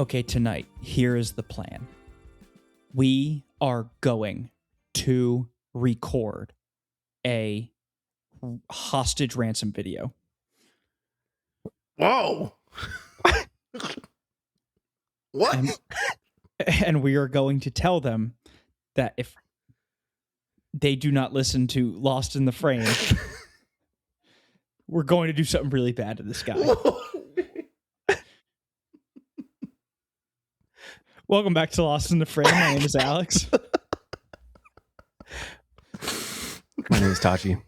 Okay, tonight, here is the plan. We are going to record a hostage ransom video. Whoa. What? And we are going to tell them that if they do not listen to Lost in the Frame, we're going to do something really bad to this guy. Welcome back to Lost in the Frame. My name is Alex. My name is Tachi.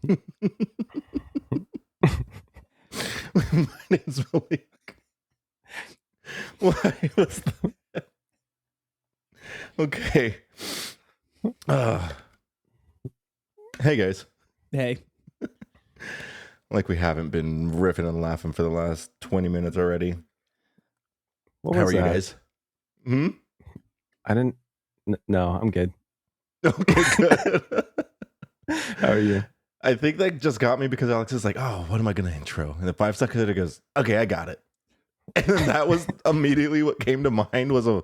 My name's Malik. Why was that? Okay. Hey guys. Hey. Like we haven't been riffing and laughing for the last 20 minutes already. What How was are you that? guys? I didn't. No, I'm good. Okay, good. How are you? I think that just got me because Alex is like, oh, what am I going to intro? And then 5 seconds later goes, okay, I got it. And then that was immediately what came to mind was a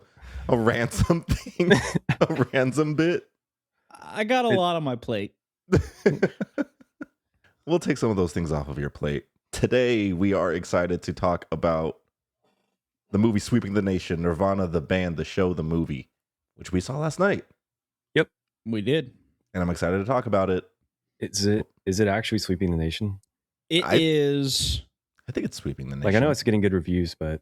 ransom thing, a ransom bit. I got a lot on my plate. We'll take some of those things off of your plate. Today, we are excited to talk about the movie Sweeping the Nation, Nirvana, the band, the show, the movie, which we saw last night. Yep, we did. And I'm excited to talk about it. Is it actually sweeping the nation? I is. I think it's Sweeping the Nation. Like, I know it's getting good reviews, but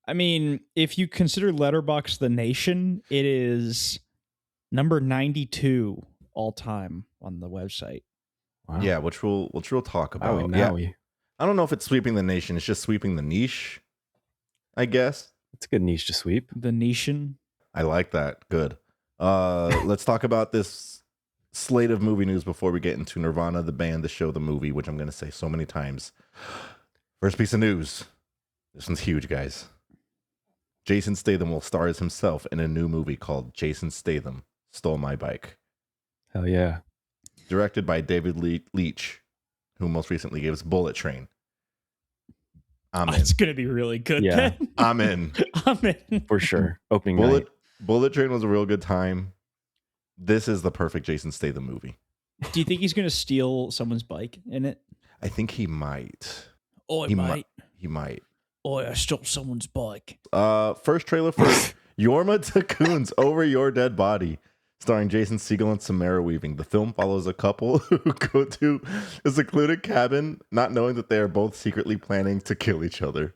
I mean, if you consider Letterboxd the nation, it is number 92 all time on the website. wow. Yeah, which we'll talk about. I don't know if it's Sweeping the Nation. It's just sweeping the niche, I guess. It's a good niche to sweep. The nation. I like that. Good. Let's talk about this slate of movie news before we get into Nirvana, the band, the show, the movie, which I'm going to say so many times. First piece of news. This one's huge, guys. Jason Statham will star as himself in a new movie called Jason Statham Stole My Bike. Hell yeah. Directed by David Leitch, who most recently gave us Bullet Train. I'm in. It's going to be really good. Yeah. Ben. I'm in. I'm in. For sure. Opening night. Bullet Train was a real good time. This is the perfect Jason Statham movie. Do you think he's going to steal someone's bike in it? I think he might. Oh, He might. Oh, I stole someone's bike. First trailer for Yorma Tacoon's Over Your Dead Body, starring Jason Segel and Samara Weaving. The film follows a couple who go to a secluded cabin, not knowing that they are both secretly planning to kill each other.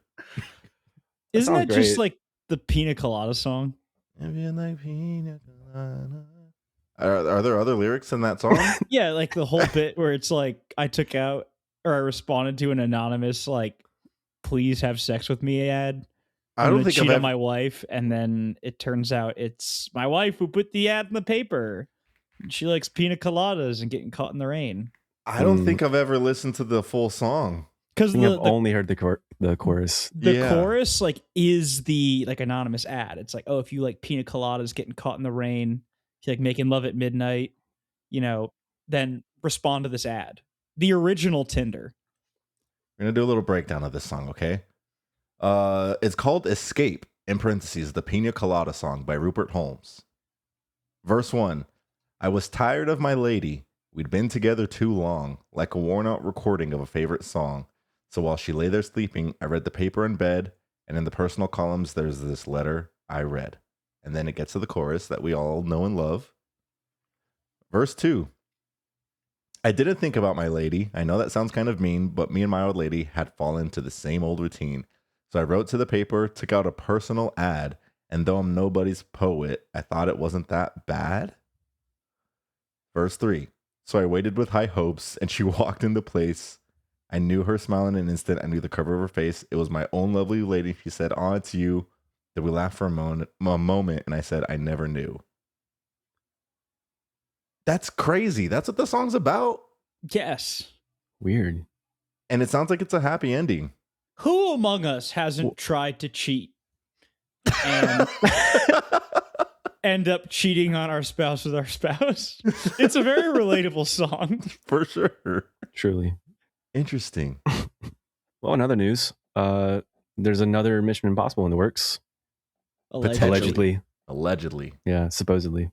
Isn't sounds that just great. like the Pina Colada song? If you like pina colada. Are there other lyrics in that song? Yeah, like the whole bit where it's like I took out or I responded to an anonymous like please have sex with me ad. I don't think cheat I've on ever, my wife, and then it turns out it's my wife who put the ad in the paper. She likes pina coladas and getting caught in the rain. I don't think I've ever listened to the full song. Because I think I've only heard the chorus. the Yeah. chorus like is the like anonymous ad. It's like, oh, if you like pina coladas getting caught in the rain, if you like making love at midnight, then respond to this ad. The original Tinder. We're going to do a little breakdown of this song, okay? It's called Escape, in parentheses, the Pina Colada song by Rupert Holmes. Verse 1, I was tired of my lady. We'd been together too long, like a worn-out recording of a favorite song. So while she lay there sleeping, I read the paper in bed, and in the personal columns, there's this letter I read. And then it gets to the chorus that we all know and love. Verse 2, I didn't think about my lady. I know that sounds kind of mean, but me and my old lady had fallen into the same old routine. So I wrote to the paper, took out a personal ad, and though I'm nobody's poet, I thought it wasn't that bad. Verse 3, so I waited with high hopes, and she walked into place. I knew her smile in an instant. I knew the curve of her face. It was my own lovely lady. She said, oh, it's you. Then we laughed for a moment, and I said, I never knew. That's crazy. That's what the song's about. Yes. Weird. And it sounds like it's a happy ending. Who among us hasn't tried to cheat and end up cheating on our spouse with our spouse? It's a very relatable song. For sure. Truly. Interesting. Well, in other news, there's another Mission Impossible in the works. Allegedly. Allegedly. Yeah, supposedly.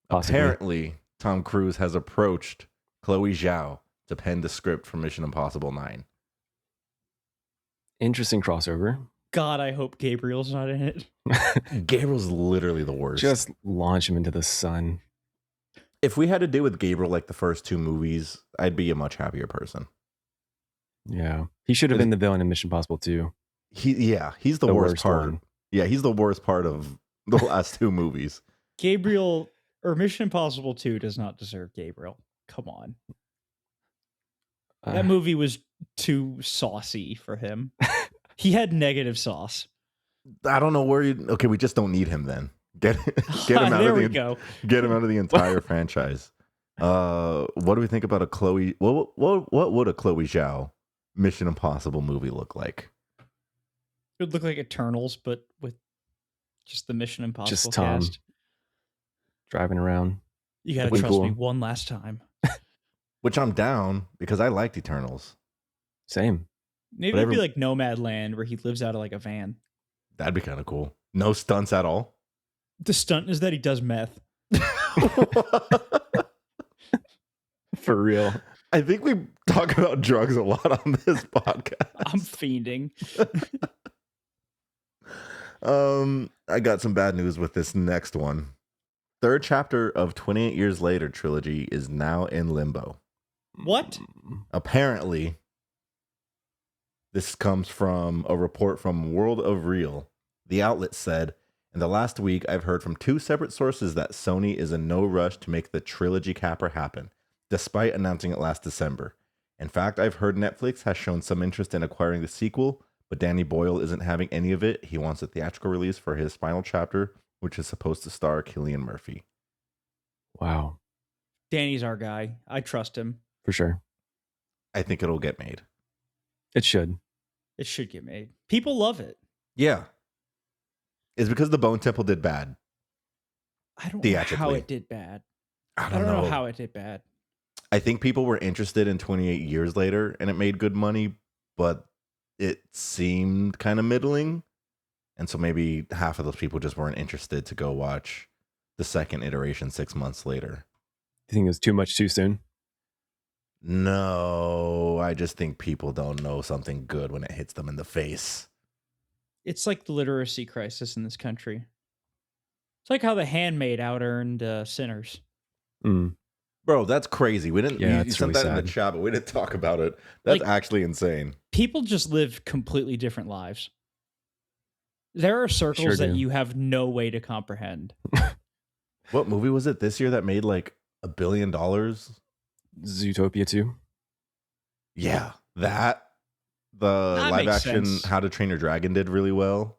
Possibly. Apparently, Tom Cruise has approached Chloe Zhao to pen the script for Mission Impossible 9. Interesting crossover. God, I hope Gabriel's not in it. Gabriel's literally the worst. Just launch him into the sun. If we had to do with Gabriel like the first 2 movies, I'd be a much happier person. Yeah. He should have been the villain in Mission Impossible 2. He's the worst part. one. Yeah, he's the worst part of the last 2 movies. Gabriel or Mission Impossible 2 does not deserve Gabriel. Come on. That movie was too saucy for him. He had negative sauce. I don't know where you. Okay, we just don't need him then. Get him out there of we go. Get him out of the entire franchise. What do we think about a Chloe? What would a Chloe Zhao Mission Impossible movie look like? It would look like Eternals, but with just the Mission Impossible Just Tom cast. driving around. You gotta That'd be trust cool. me one last time. Which I'm down because I liked Eternals. Same. Maybe it'd be like Nomadland, where he lives out of like a van. That'd be kind of cool. No stunts at all. The stunt is that he does meth. For real. I think we talk about drugs a lot on this podcast. I'm fiending. I got some bad news with this next one. 3rd chapter of 28 Years Later trilogy is now in limbo. What? Apparently, this comes from a report from World of Real. The outlet said, in the last week, I've heard from 2 separate sources that Sony is in no rush to make the trilogy capper happen, despite announcing it last December. In fact, I've heard Netflix has shown some interest in acquiring the sequel, but Danny Boyle isn't having any of it. He wants a theatrical release for his final chapter, which is supposed to star Cillian Murphy. Wow. Danny's our guy. I trust him. For sure. I think it'll get made. It should. It should get made. People love it. Yeah. It's because the Bone Temple did bad. I don't know how it did bad. I don't know how it did bad. I think people were interested in 28 Years Later, and it made good money, but it seemed kind of middling. And so maybe half of those people just weren't interested to go watch the second iteration 6 months later. Do you think it was too much too soon? No, I just think people don't know something good when it hits them in the face. It's like the literacy crisis in this country. It's like how The Handmaid out-earned Sinners. Mm. Bro, that's crazy. We didn't. Yeah, you it's sent really that in the sad. chat, but we didn't talk about it. That's Like- actually insane. People just live completely different lives. There are circles Sure that do. you have no way to comprehend. What movie was it this year that made like $1 billion? Zootopia 2. Yeah, that. The That live makes action sense. How to Train Your Dragon did really well.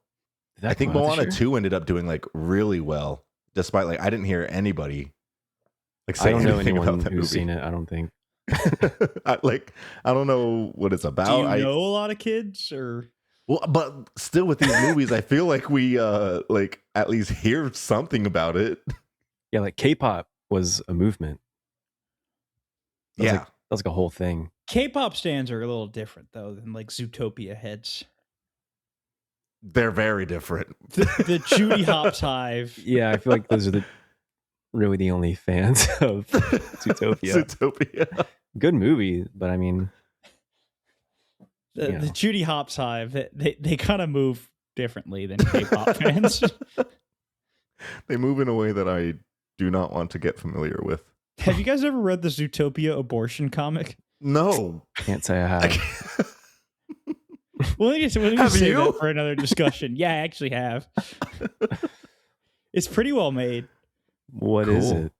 Did that I think come out this Moana year? 2 ended up doing like really well, despite like I didn't hear anybody like I say don't know anything anyone about that who's movie. seen it. I don't think. I don't know what it's about. Do you know a lot of kids or Well, but still with these movies, I feel like we like at least hear something about it. Yeah, like K-pop was a movement. That was Yeah. like, that was like a whole thing. K-pop stands are a little different though than like Zootopia heads. They're very different. The Judy Hopps Hive. Yeah, I feel like those are really the only fans of Zootopia. Zootopia. Good movie, but I mean, The Yeah. Judy Hopps Hive. They kind of move differently than K-pop fans. They move in a way that I do not want to get familiar with. Have you guys ever read the Zootopia abortion comic? No. can't say I I have. can't- We'll need to Have save you? that for another discussion. Yeah, I actually have. It's pretty well made. What is Cool. it?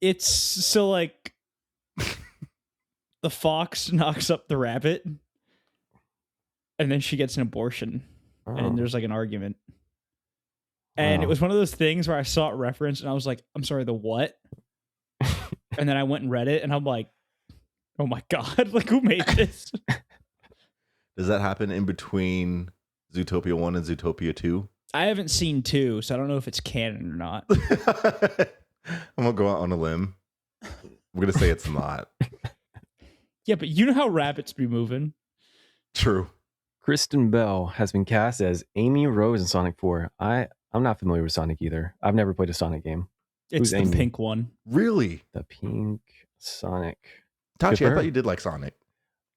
It's so like the fox knocks up the rabbit and then she gets an abortion Oh, and there's like an argument. And it wow. was one of those things where I saw it referenced and I was like, I'm sorry, the what? And then I went and read it and I'm like, oh my God, like who made this? Does that happen in between Zootopia 1 and Zootopia 2? I haven't seen 2, so I don't know if it's canon or not. I'm going to go out on a limb. I'm going to say it's not. Yeah, but you know how rabbits be moving. True. Kristen Bell has been cast as Amy Rose in Sonic 4. I'm not familiar with Sonic either. I've never played a Sonic game. It's Who's the Amy? pink one. Really? The pink Sonic. Tachi, for I her. thought you did like Sonic.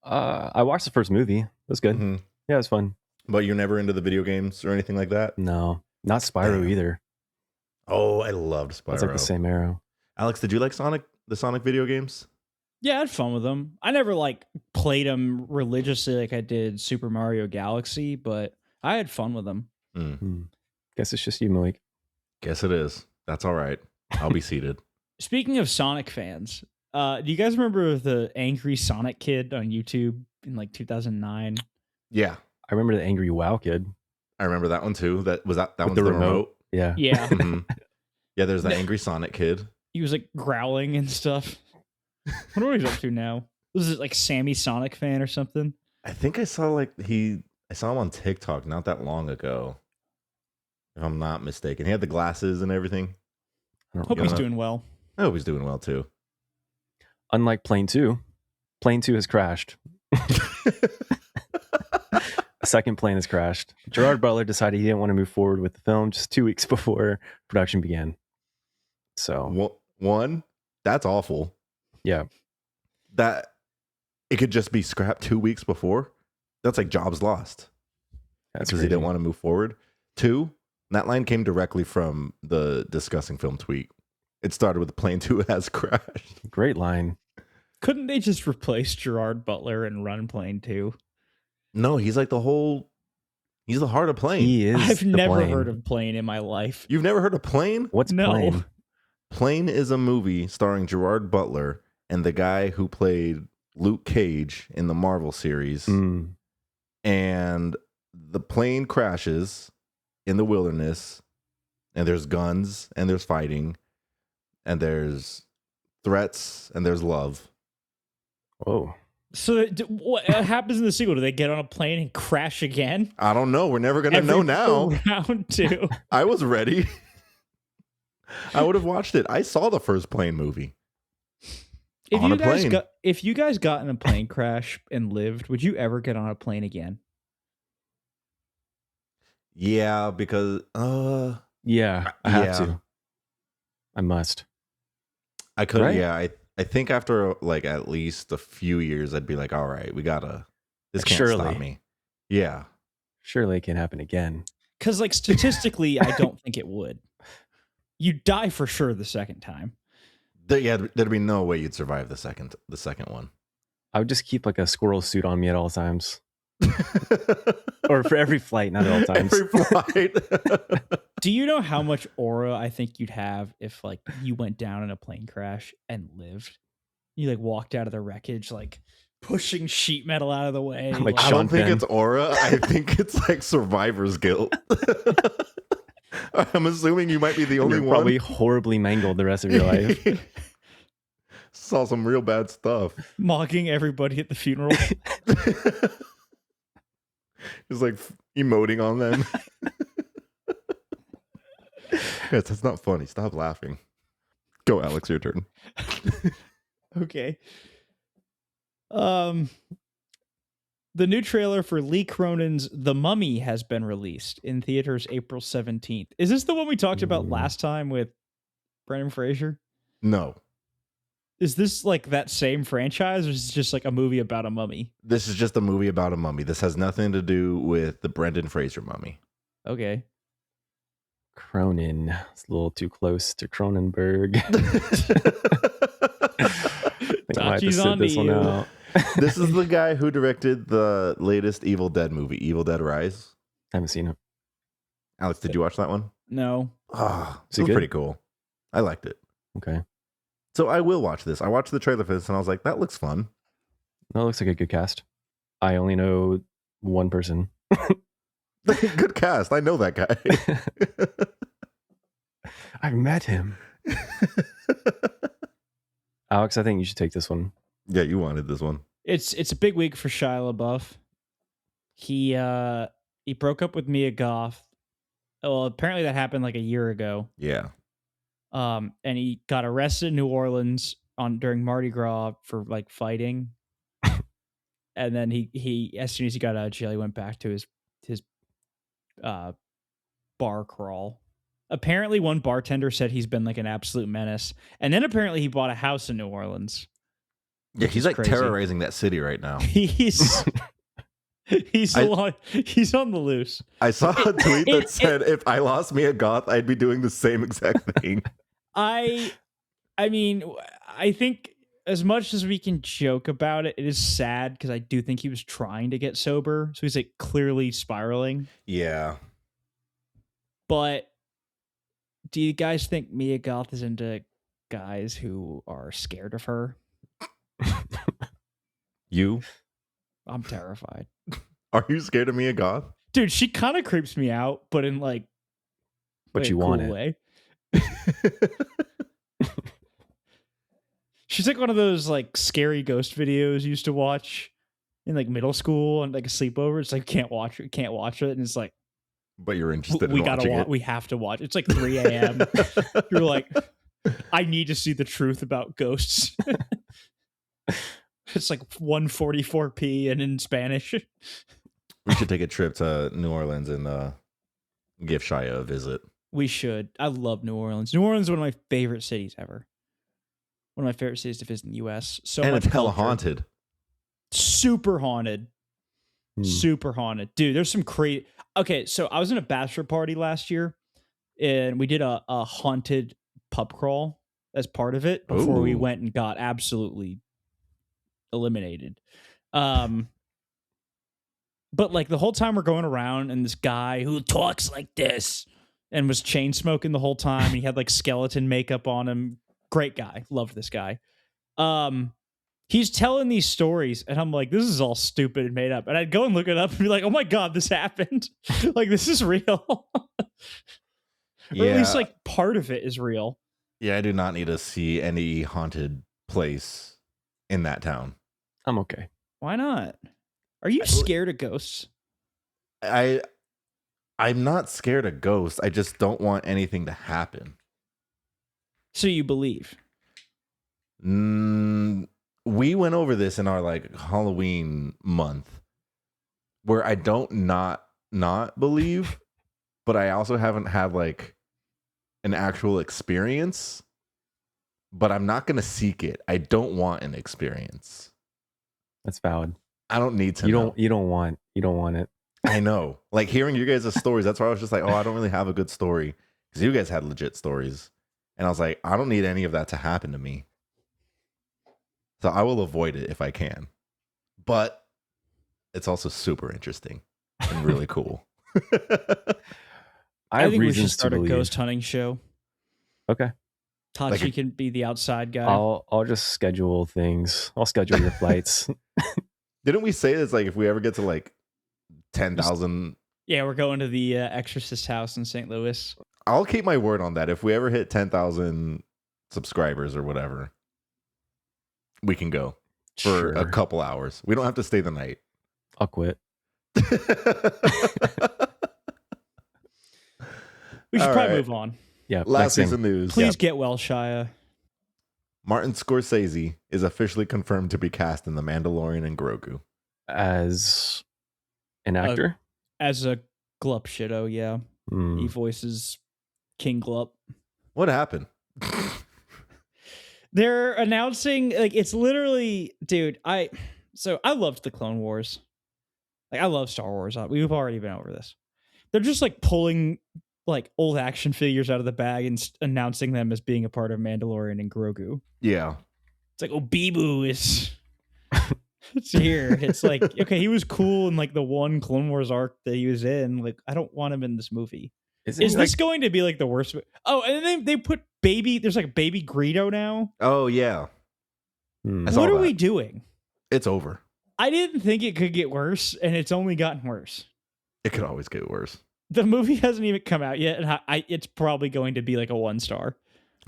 I watched the first movie. It was good. Mhm. Yeah, it was fun. But you're never into the video games or anything like that? No, not Spyro Damn. either. Oh, I loved Spyro. It's like the same arrow. Alex, did you like the Sonic video games? Yeah, I had fun with them. I never like played them religiously like I did Super Mario Galaxy, but I had fun with them. Guess it's just you, Malik. Guess it is. That's all right. I'll be seated. Speaking of Sonic fans, do you guys remember the angry Sonic kid on YouTube in like 2009? Yeah, I remember the Angry WoW kid. I remember that one too. That With one's the the remote. remote. Yeah. Yeah. Mhm. Yeah, there's the angry Sonic kid. He was like growling and stuff. I wonder what he's up to now. Was it like Sammy Sonic fan or something? I think I saw I saw him on TikTok not that long ago. If I'm not mistaken. He had the glasses and everything. I don't Hope know. he's doing well. I hope he's doing well too. Unlike Plane 2, Plane 2 has crashed. A second plane has crashed. Gerard Butler decided he didn't want to move forward with the film just 2 weeks before production began. So, One, that's awful. yeah. That it could just be scrapped 2 weeks before. That's like jobs lost. That's Because he didn't want to move forward. 2, that line came directly from the discussing film tweet. It started with Plane 2 has crashed. Great line. Couldn't they just replace Gerard Butler and run Plane 2? No, he's like he's the heart of Plane. He is. I've the never plane. heard of Plane in my life. You've never heard of Plane? What's No. Plane? Plane is a movie starring Gerard Butler and the guy who played Luke Cage in the Marvel series. Mm. And the plane crashes in the wilderness, and there's guns, and there's fighting, and there's threats, and there's love. Whoa. So what happens in the sequel? Do they get on a plane and crash again? I don't know. We're never going to know now. Round 2. I was ready. I would have watched it. I saw the first Plane movie. If On you a guys plane. got in a plane crash and lived, would you ever get on a plane again? Yeah, because Yeah, I have yeah. to. I must. I could. Right? Yeah, I think after like at least a few years, I'd be like, all right, we gotta. This can't Surely. stop me. Yeah. Surely it can happen again. Because like statistically, I don't think it would. You'd die for sure the second time. There'd be no way you'd survive the second one. I would just keep like a squirrel suit on me at all times. Or for every flight, not at all times. Every flight. Do you know how much aura I think you'd have if like you went down in a plane crash and lived? You like walked out of the wreckage like pushing sheet metal out of the way. Like I Sean don't think Penn. it's aura. I think it's like survivor's guilt. I'm assuming you might be the only You're one. probably horribly mangled the rest of your life. Saw some real bad stuff. mocking everybody at the funeral. Just like emoting on them. Guys, that's not funny. Stop laughing. Go, Alex, your turn. Okay. The new trailer for Lee Cronin's The Mummy has been released in theaters April 17th. Is this the one we talked about last time with Brendan Fraser? No. Is this like that same franchise, or is it just like a movie about a mummy? This is just a movie about a mummy. This has nothing to do with the Brendan Fraser mummy. Okay. Cronin. It's a little too close to Cronenberg. I might have to Tachi's sit on to this one you. out. This is the guy who directed the latest Evil Dead movie, Evil Dead Rise. I haven't seen it. Alex, did you watch that one? No. Ah, Is it it was good? pretty cool. I liked it. Okay. So I will watch this. I watched the trailer for this and I was like, that looks fun. That looks like a good cast. I only know one person. Good cast. I know that guy. I've met him. Alex, I think you should take this one. Yeah, you wanted this one. It's a big week for Shia LaBeouf. He broke up with Mia Goth. Well, apparently that happened like a year ago. Yeah. And he got arrested in New Orleans during Mardi Gras for like fighting. And then he as soon as he got out of jail, he went back to his uh, bar crawl. Apparently, one bartender said he's been like an absolute menace, and then apparently he bought a house in New Orleans. Yeah, he's like crazy. terrorizing that city right now. He's on the loose. I saw a tweet that said, "If I lost Mia Goth, I'd be doing the same exact thing." I mean, I think as much as we can joke about it, it is sad because I do think he was trying to get sober, so he's like clearly spiraling. Yeah, but do you guys think Mia Goth is into guys who are scared of her? You? I'm terrified. Are you scared of Mia Goth? Dude, she kind of creeps me out, but in like but you want it. Way. She's like one of those like scary ghost videos you used to watch in like middle school and like a sleepover. It's like can't watch it, and it's like, but you're interested. We in gotta watching it. We have to watch. It's like 3 a.m. You're like, I need to see the truth about ghosts. It's like 1:44 and in Spanish. We should take a trip to New Orleans and give Shia a visit. We should. I love New Orleans. New Orleans is one of my favorite cities ever. One of my favorite cities to visit in the U.S. So and much it's hella culture. haunted. Super haunted. Super haunted. Dude, there's some crazy... Okay, so I was in a bachelor party last year, and we did a haunted pub crawl as part of it before we went and got absolutely eliminated. But like the whole time we're going around, and this guy who talks like this and was chain smoking the whole time, and he had like skeleton makeup on him. Great guy. Loved this guy. He's telling these stories, and I'm like, this is all stupid and made up. And I'd go and look it up and be like, oh my God, this happened. Like, this is real. Or at least like part of it is real. Yeah, I do not need to see any haunted place in that town. I'm okay. Why not? Are you scared of ghosts? I'm not scared of ghosts. I just don't want anything to happen. So you believe? We went over this in our like Halloween month, where I don't not believe, but I also haven't had like an actual experience. But I'm not gonna seek it. I don't want an experience. That's valid. I don't need to. You don't want it. I know. Like hearing you guys' stories, that's why I was just like, oh, I don't really have a good story, because you guys had legit stories, and I was like, I don't need any of that to happen to me. So I will avoid it if I can. But it's also super interesting and really cool. I think we should start a ghost hunting show. Okay. Tachi can be the outside guy. I'll just schedule things. I'll schedule your flights. Didn't we say this? Like if we ever get to like 10,000. Yeah, we're going to the Exorcist house in St. Louis. I'll keep my word on that. If we ever hit 10,000 subscribers or whatever, we can go for a couple hours. We don't have to stay the night. I'll quit. We should probably move on. Yeah. Last season news. Please get well, Shia. Martin Scorsese is officially confirmed to be cast in The Mandalorian and Grogu. As an actor? As a Glup Shitto, yeah. He voices King Glup. What happened? They're announcing, like, it's literally, dude, I loved the Clone Wars. Like, I love Star Wars. We've already been over this. They're just, like, pulling, like, old action figures out of the bag and announcing them as being a part of Mandalorian and Grogu. Yeah. It's like, oh, Bibu is... it's here. It's like, okay, he was cool in, like, the one Clone Wars arc that he was in. Like, I don't want him in this movie. Is this going to be, like, the worst... Oh, and then they put there's like a baby Greedo now. Oh yeah. What are we doing? It's over. I didn't think it could get worse, and it's only gotten worse. It could always get worse. The movie hasn't even come out yet, and it's probably going to be like a 1-star.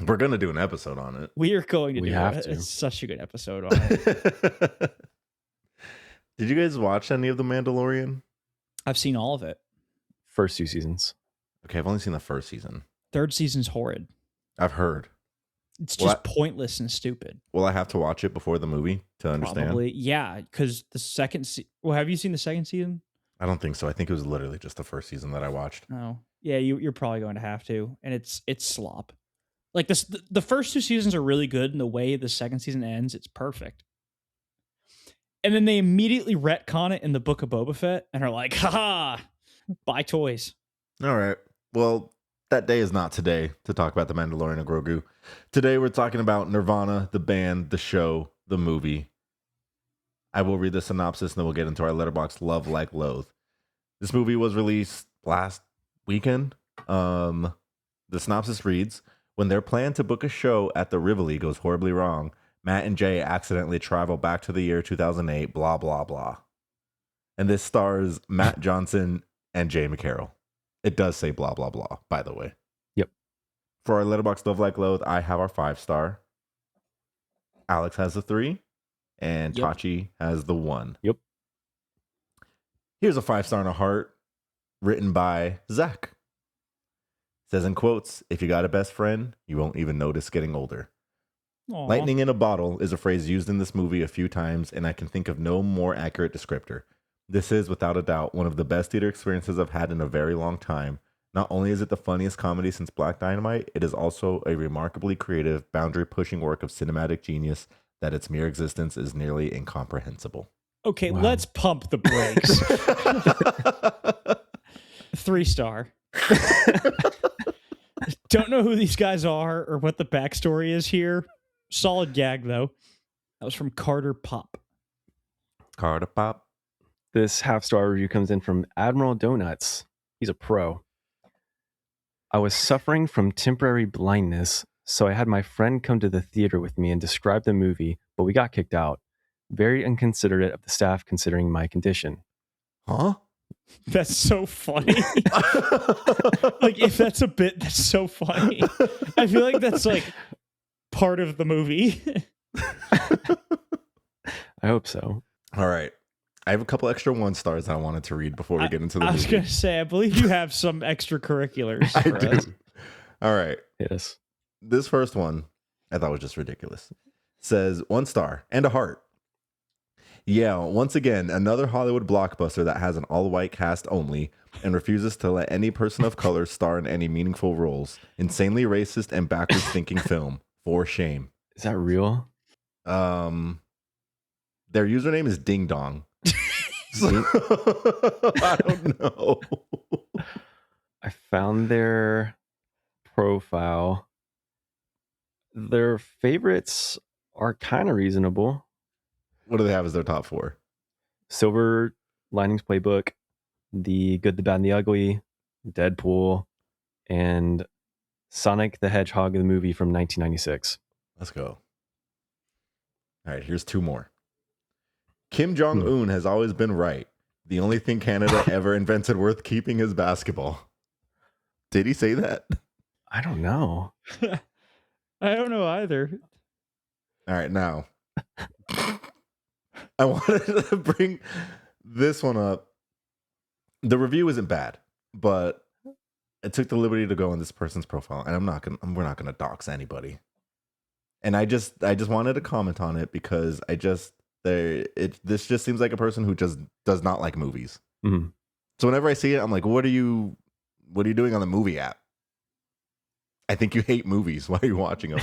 We're gonna do an episode on it. We are going to do it. It's such a good episode on it. Did you guys watch any of The Mandalorian? I've seen all of it. First 2 seasons. Okay, I've only seen the first season. 3rd season's horrid. I've heard. It's Well, just pointless and stupid. Will I have to watch it before the movie to understand? Probably, yeah. Because the second, well, have you seen the second season? I don't think so. I think it was literally just the first season that I watched. No. Yeah, you're probably going to have to, and it's slop. Like this, the first 2 seasons are really good, and the way the second season ends, it's perfect. And then they immediately retcon it in the Book of Boba Fett, and are like, "Haha, buy toys." All right. Well, that day is not today to talk about The Mandalorian and Grogu. Today we're talking about Nirvana, the band, the show, the movie. I will read the synopsis and then we'll get into our Letterboxd Love Like Loathe. This movie was released last weekend. The synopsis reads, when their plan to book a show at the Rivoli goes horribly wrong, Matt and Jay accidentally travel back to the year 2008, blah, blah, blah. And this stars Matt Johnson and Jay McCarroll. It does say blah, blah, blah, by the way. Yep. For our Letterboxd Love Like Loathe, I have our 5-star. Alex has the 3. And Yep. Tachi has the 1. Yep. Here's a 5-star and a heart written by Zach. It says in quotes, if you got a best friend, you won't even notice getting older. Aww. Lightning in a bottle is a phrase used in this movie a few times, and I can think of no more accurate descriptor. This is, without a doubt, one of the best theater experiences I've had in a very long time. Not only is it the funniest comedy since Black Dynamite, it is also a remarkably creative, boundary-pushing work of cinematic genius that its mere existence is nearly incomprehensible. Okay, Wow. let's pump the brakes. 3-star. Don't know who these guys are or what the backstory is here. Solid gag, though. That was from Carter Pop. Carter Pop. This half-star review comes in from Admiral Donuts. He's a pro. I was suffering from temporary blindness, so I had my friend come to the theater with me and describe the movie, but we got kicked out. Very inconsiderate of the staff considering my condition. Huh? That's so funny. Like, if that's a bit, that's so funny. I feel like that's like part of the movie. I hope so. All right. I have a couple extra 1-stars that I wanted to read before we get into the I movie. was going to say, I believe you have some extracurriculars. I for do. us. All right. Hit us. This first one I thought was just ridiculous. Says 1 star and a heart. Yeah, once again, another Hollywood blockbuster that has an all-white cast only and refuses to let any person of color star in any meaningful roles. Insanely racist and backwards thinking film. For shame. Is that real? Their username is Ding Dong. So, I don't know. I found their profile. Their favorites are kind of reasonable. What do they have as their top 4? Silver Linings Playbook, The Good, the Bad, and the Ugly, Deadpool, and Sonic the Hedgehog, the movie from 1996. Let's go. All right, here's 2 more. Kim Jong-un has always been right. The only thing Canada ever invented worth keeping is basketball. Did he say that? I don't know. I don't know either. All right, now. I wanted to bring this one up. The review isn't bad, but I took the liberty to go on this person's profile, and we're not gonna dox anybody. And I just wanted to comment on it because this just seems like a person who just does not like movies. Mm-hmm. So whenever I see it, I'm like, what are you doing on the movie app? I think you hate movies. Why are you watching them?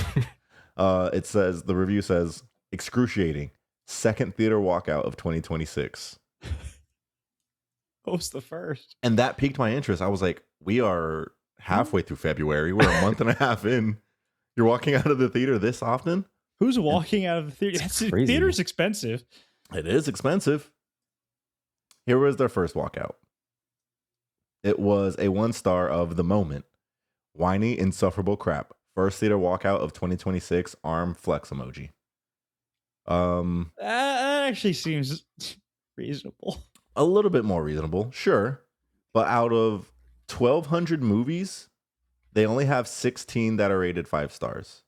The review says, excruciating. Second theater walkout of 2026. What was the first? And that piqued my interest. I was like, we are halfway through February. We're a month and a half in. You're walking out of the theater this often? Who's walking out of the theater? crazy. Theater's expensive. It is expensive. Here was their first walkout. It was a 1-star of The Moment. Whiny, insufferable crap. First theater walkout of 2026. Arm flex emoji. That actually seems reasonable. A little bit more reasonable, sure. But out of 1,200 movies, they only have 16 that are rated 5 stars.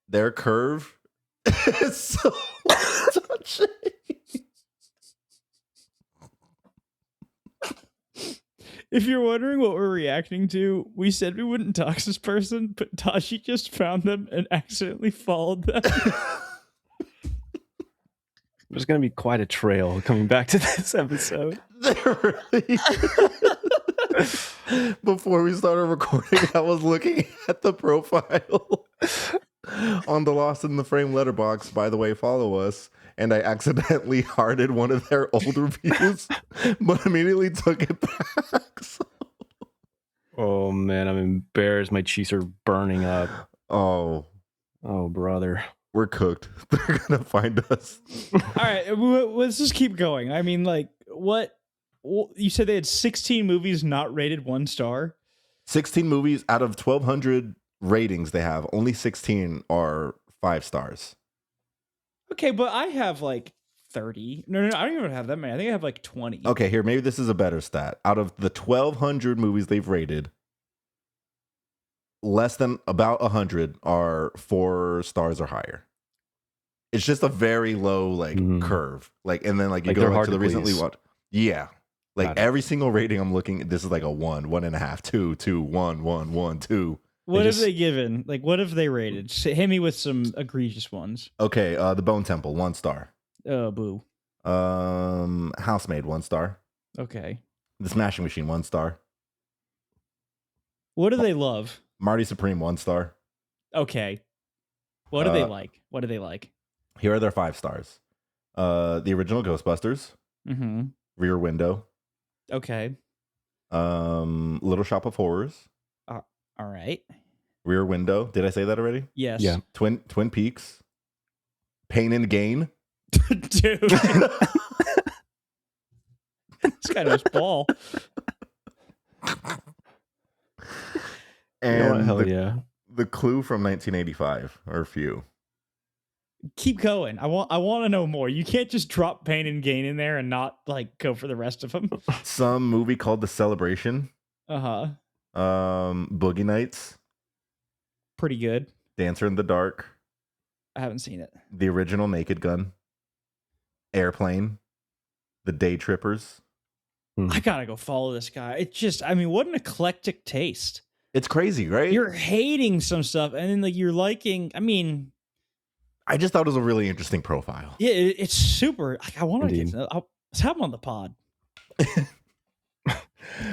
Their curve is so touching. If you're wondering what we're reacting to, we said we wouldn't dox this person, but Tashi just found them and accidentally followed them. There's going to be quite a trail coming back to this episode. Really. Before we started recording, I was looking at the profile on the Lost in the Frame letterbox. By the way, follow us. And I accidentally hearted one of their old reviews, but immediately took it back. So. Oh man, I'm embarrassed. My cheeks are burning up. Oh, brother. we're cooked. They're gonna find us. All right, let's just keep going. I mean, like, what? You said they had 16 movies not rated 1 star? 16 movies out of 1,200 ratings they have. Only 16 are 5 stars. Okay, but I have like 30. No, I don't even have that many. I think I have like 20. Okay, here, maybe this is a better stat. Out of the 1,200 movies they've rated, less than about 100 are 4 stars or higher. It's just a very low curve. And then you Like, go they're to hard the to recently please. what? Yeah. Got it. Every single rating I'm looking, this is like a 1, 1.5, 2, 2, 1, 1, 1, 2. What have just- they given? Like, what have they rated? Hit me with some egregious ones. Okay, The Bone Temple, 1 star. Oh, boo. Housemaid, 1 star. Okay. The Smashing Machine, 1 star. What do they love? Marty Supreme, 1 star. Okay. What do they like? What do they like? Here are their 5 stars. The original Ghostbusters, Mm-hmm. Rear Window, Okay. Little Shop of Horrors, All right. Rear Window. Did I say that already? Yes. Yeah. Twin Peaks, Pain and Gain. Dude. This guy knows ball. You know what? And Hell yeah. the Clue from 1985 or a few. Keep going. I want to know more. You can't just drop Pain and Gain in there and not go for the rest of them. Some movie called The Celebration, Uh-huh. Boogie Nights, Pretty good. Dancer in the Dark, I haven't seen it. the original Naked Gun, Airplane, The Day Trippers. I gotta go follow this guy. It's just, I mean, what an eclectic taste. It's crazy, right? You're hating some stuff, and then you're liking. I mean, I just thought it was a really interesting profile. yeah, it's super. I want to get Indeed. to know. Let's have him on the pod.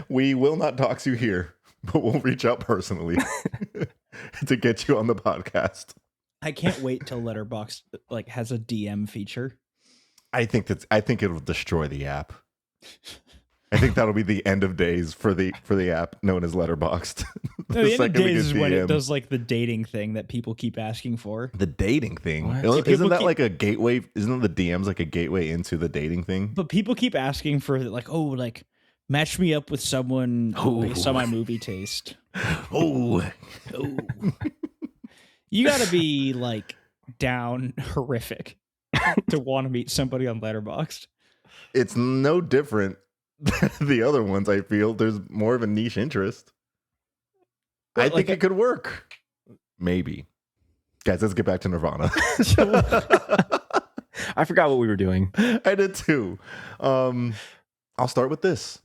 We will not dox you here, but we'll reach out personally to get you on the podcast. I can't wait till Letterboxd has a DM feature. I think it'll destroy the app. I think that'll be the end of days for the app known as Letterboxd. No, the end of second we days is get when it DM. does the dating thing that people keep asking for. The dating thing. What? Isn't People that keep- like a gateway? Isn't the DMs like a gateway into the dating thing? But people keep asking for match me up with someone based on my movie taste. Oh, Oh. You gotta be down horrific to want to meet somebody on Letterboxd. it's no different than the other ones. I feel there's more of a niche interest. I But, think it could work. Maybe. Guys, let's get back to Nirvana. I forgot what we were doing. I did too. I'll start with this.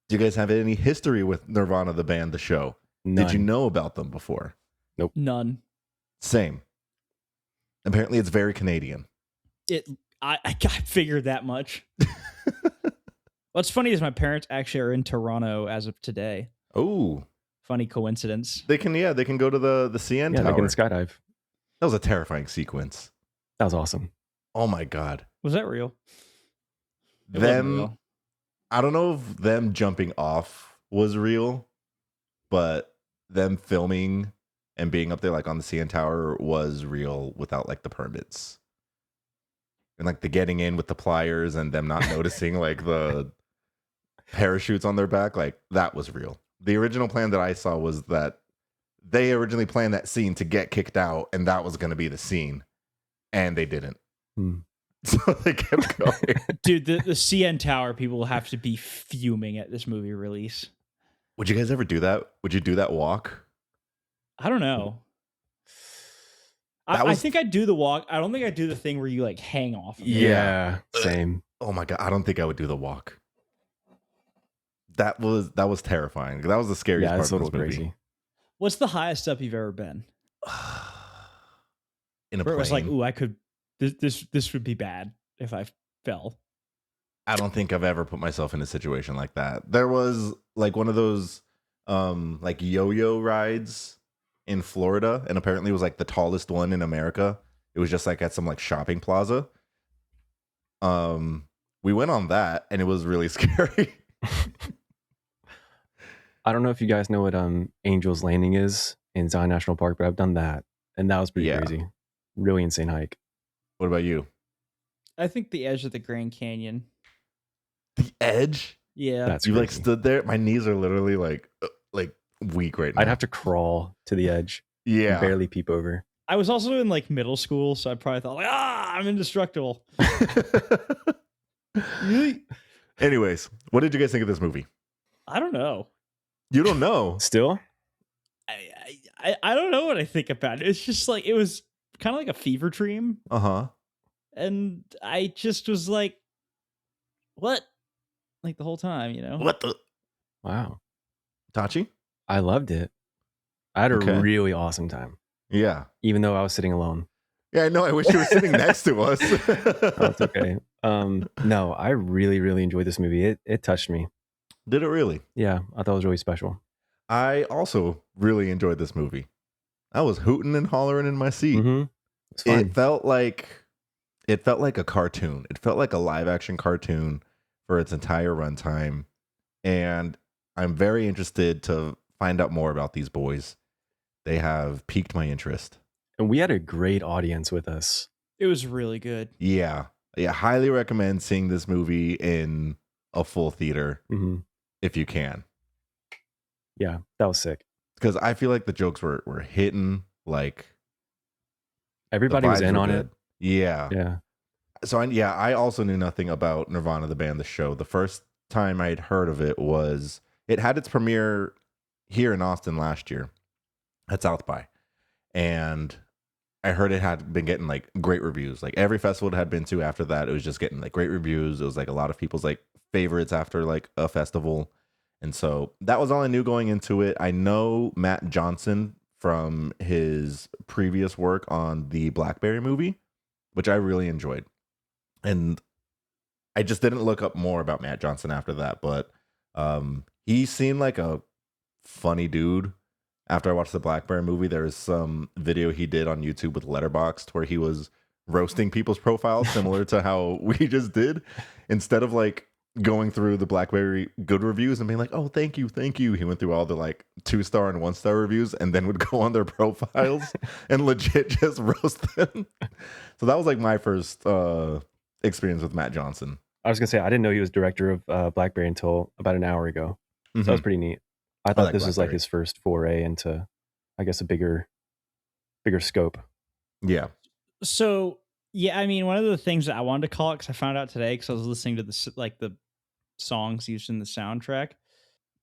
Do you guys have any history with Nirvana, the band, the show? Did you None. know about them before? None. Same. Apparently, it's very Canadian. I figured that much. What's funny is my parents actually are in Toronto as of today. Oh, Funny coincidence. they can go to the CN Yeah, they tower. can skydive. That was a terrifying sequence. That was awesome. Oh my god. Was that real? It wasn't Them real. I don't know if them jumping off was real, but them filming and being up there on the CN Tower was real without the permits. And the getting in with the pliers and them not noticing the parachutes on their back, that was real. The original plan that I saw was that they originally planned that scene to get kicked out, and that was going to be the scene, and they didn't. Hmm. So they kept going. Dude, the CN Tower people will have to be fuming at this movie release. Would you guys ever do that? Would you do that walk? I don't know. That I was- think I'd do the walk. I don't think I'd do the thing where you hang off. Yeah. Same. Oh my god, I don't think I would do the walk. That was terrifying. That was the scariest Yeah, part it's a of little this movie. crazy. What's the highest up you've ever been? In a Where it was like, plane. ooh, I could. This would be bad if I fell. I don't think I've ever put myself in a situation like that. There was like one of those like yo-yo rides in Florida, and apparently it was like the tallest one in America. It was just like at some like shopping plaza. We went on that and it was really scary. I don't know if you guys know what Angel's Landing is in Zion National Park, but I've done that, and that was pretty Yeah. crazy. Really insane hike. What about you? I think the edge of the Grand Canyon. The edge? Yeah. That's You crazy. like stood there? My knees are literally like weak right now. I'd have to crawl to the edge and Yeah. barely peep over. I was also in like middle school, so I probably thought like, I'm indestructible. Anyways, what did you guys think of this movie? I don't know. You don't know. Still, I don't know what I think about it. It's just like it was kind of like a fever dream, Uh-huh. and I just was like, what? Like the whole time, you know? What the wow, Tachi? I loved it. I had a Okay. really awesome time, Yeah. even though I was sitting alone. Yeah, I know. I wish you were sitting next to us. Oh, it's okay. No, I really, really enjoyed this movie. It touched me. Did it really? Yeah, I thought it was really special. I also really enjoyed this movie. I was hooting and hollering in my seat. Mm-hmm. It's fun. It felt like a cartoon. It felt like a live action cartoon for its entire runtime. And I'm very interested to find out more about these boys. They have piqued my interest. And we had a great audience with us. It was really good. Yeah. Yeah. Highly recommend seeing this movie in a full theater Mm-hmm. if you can. Yeah, that was sick. Because I feel like the jokes were hitting, like Everybody the was vibes in were on good. it. Yeah. Yeah. So I also knew nothing about Nirvana, the band, the show. The first time I'd heard of it was it had its premiere here in Austin last year at South by, and I heard it had been getting like great reviews. Like every festival it had been to after that, it was just getting like great reviews. It was like a lot of people's like favorites after like a festival, and so that was all I knew going into it. I know Matt Johnson from his previous work on the Blackberry movie, which I really enjoyed. And I just didn't look up more about Matt Johnson after that, but he seemed like a funny dude. After I watched the Blackberry movie, there was some video he did on YouTube with Letterboxd where he was roasting people's profiles similar to how we just did. Instead of like going through the Blackberry good reviews and being like, oh, thank you. He went through all the like 2-star and 1-star reviews and then would go on their profiles and legit just roast them. So that was like my first experience with Matt Johnson. I was gonna say I didn't know he was director of Blackberry until about an hour ago. So that was pretty neat. I thought like this was like Blackberry. his first foray into, I guess, a bigger scope. Yeah. So yeah, I mean, one of the things that I wanted to call it because I found out today because I was listening to the songs used in the soundtrack.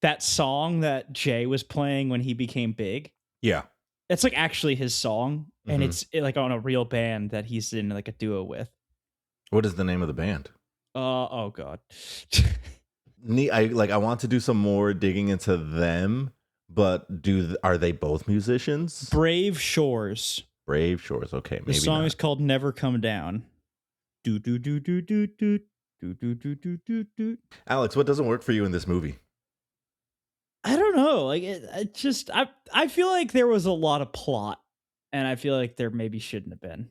That song that Jay was playing when he became big. Yeah. It's like actually his song, and Mhm. it's like on a real band that he's in like a duo with. What is the name of the band? Oh god. I want to do some more digging into them, but are they both musicians? Brave Shores. Brave Shores. Okay, The maybe song not. is called Never Come Down. Do do do do do do do do do do do do. Alex, what doesn't work for you in this movie? I don't know. Like it just I feel like there was a lot of plot, and I feel like there maybe shouldn't have been.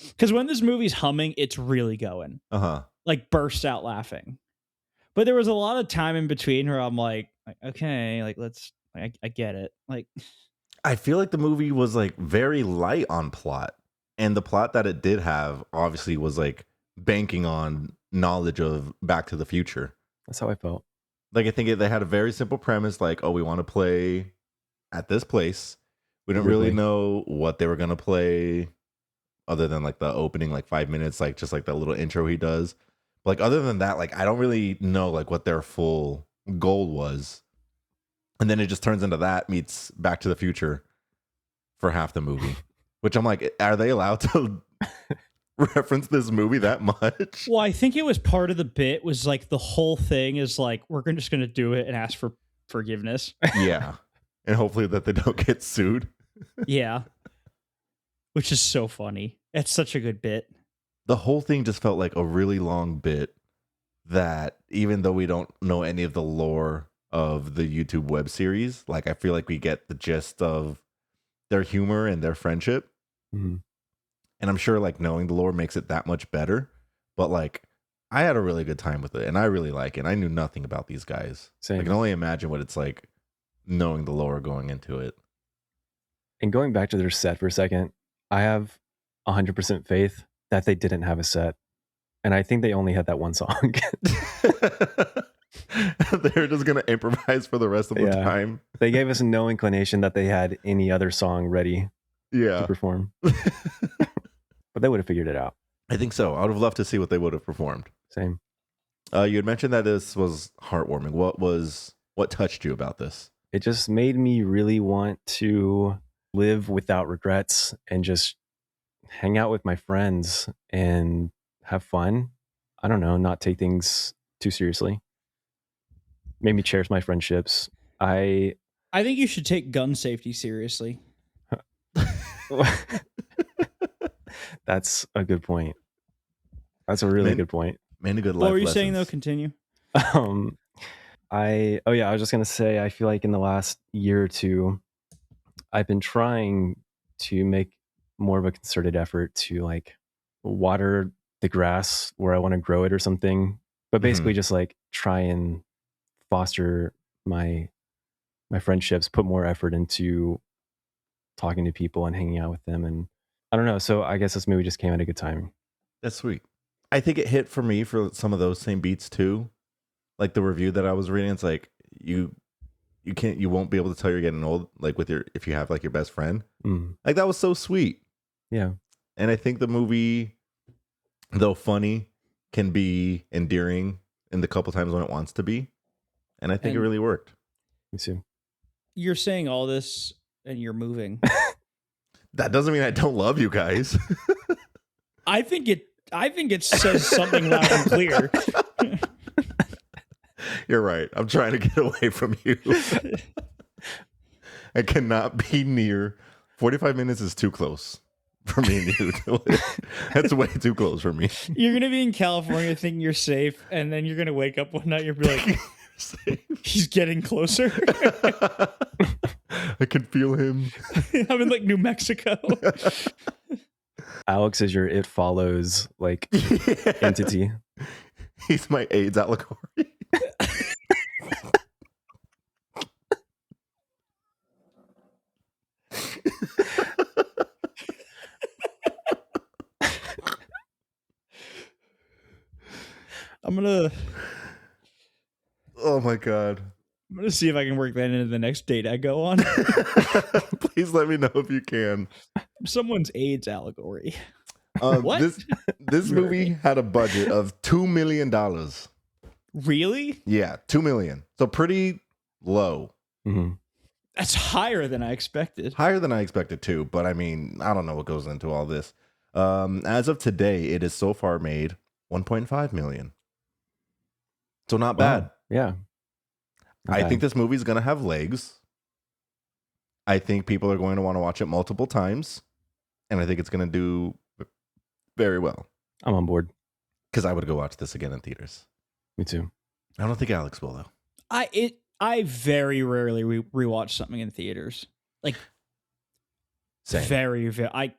Because when this movie's humming, it's really going. Uh-huh. Like burst out laughing. But there was a lot of time in between where I'm like okay, like let's I get it. Like I feel like the movie was like very light on plot. And the plot that it did have obviously was like banking on knowledge of Back to the Future. That's how I felt. Like I think they had a very simple premise, like, oh, we want to play at this place. We didn't really Ridley. know what they were gonna play, other than like the opening like 5 minutes, like just like that little intro he does. But, like other than that, like I don't really know like what their full goal was. And then it just turns into that meets Back to the Future for half the movie. Which I'm like, are they allowed to reference this movie that much. Well, I think it was part of the bit was like the whole thing is like just gonna do it and ask for forgiveness. Yeah. And hopefully that they don't get sued. Yeah. Which is so funny. It's such a good bit. The whole thing just felt like a really long bit that even though we don't know any of the lore of the YouTube web series, like I feel like we get the gist of their humor and their friendship. Mhm. And I'm sure like knowing the lore makes it that much better. But like I had a really good time with it and I really like it. I knew nothing about these guys. Same. I can only imagine what it's like knowing the lore going into it. And going back to their set for a second, I have 100% faith that they didn't have a set. And I think they only had that one song. They're just going to improvise for the rest of the time. They gave us no inclination that they had any other song ready to perform. But they would have figured it out. I think so. I would have loved to see what they would have performed. Same. You had mentioned that this was heartwarming. What touched you about this? It just made me really want to live without regrets and just hang out with my friends and have fun. I don't know, not take things too seriously. Made me cherish my friendships. I think you should take gun safety seriously. That's a good point. That's a really good point. Many good life What were you lessons. saying though? Continue. I was just gonna say I feel like in the last year or two, I've been trying to make more of a concerted effort to like water the grass where I want to grow it or something. But basically just like try and foster my friendships, put more effort into talking to people and hanging out with them. And I don't know. So I guess this movie just came at a good time. That's sweet. I think it hit for me for some of those same beats too. Like the review that I was reading, it's like you won't be able to tell you're getting old, like if you have like your best friend. Like that was so sweet. Yeah. And I think the movie, though funny, can be endearing in the couple times when it wants to be. And I think it really worked. Me too. You're saying all this and you're moving. That doesn't mean I don't love you guys. I think it says something loud and clear. You're right. I'm trying to get away from you. I cannot be near. 45 minutes is too close for me and you. That's way too close for me. You're going to be in California thinking you're safe, and then you're going to wake up one night, you'll be like, he's getting closer. I can feel him. I'm in like New Mexico. Alex is your It Follows like entity. He's my AIDS allegory. Oh my god. I'm gonna see if I can work that into the next date I go on. Please let me know if you can. Someone's AIDS allegory. What? This movie had a budget of $2 million. Really? Yeah, $2 million. So pretty low. Mm-hmm. That's higher than I expected. Higher than I expected too, but I mean, I don't know what goes into all this. As of today, it has so far made 1.5 million. So not bad. Yeah. I think this movie is going to have legs. I think people are going to want to watch it multiple times. And I think it's going to do very well. I'm on board. Because I would go watch this again in theaters. Me too. I don't think Alex will, though. I very rarely rewatch something in theaters. Like, Same. very. I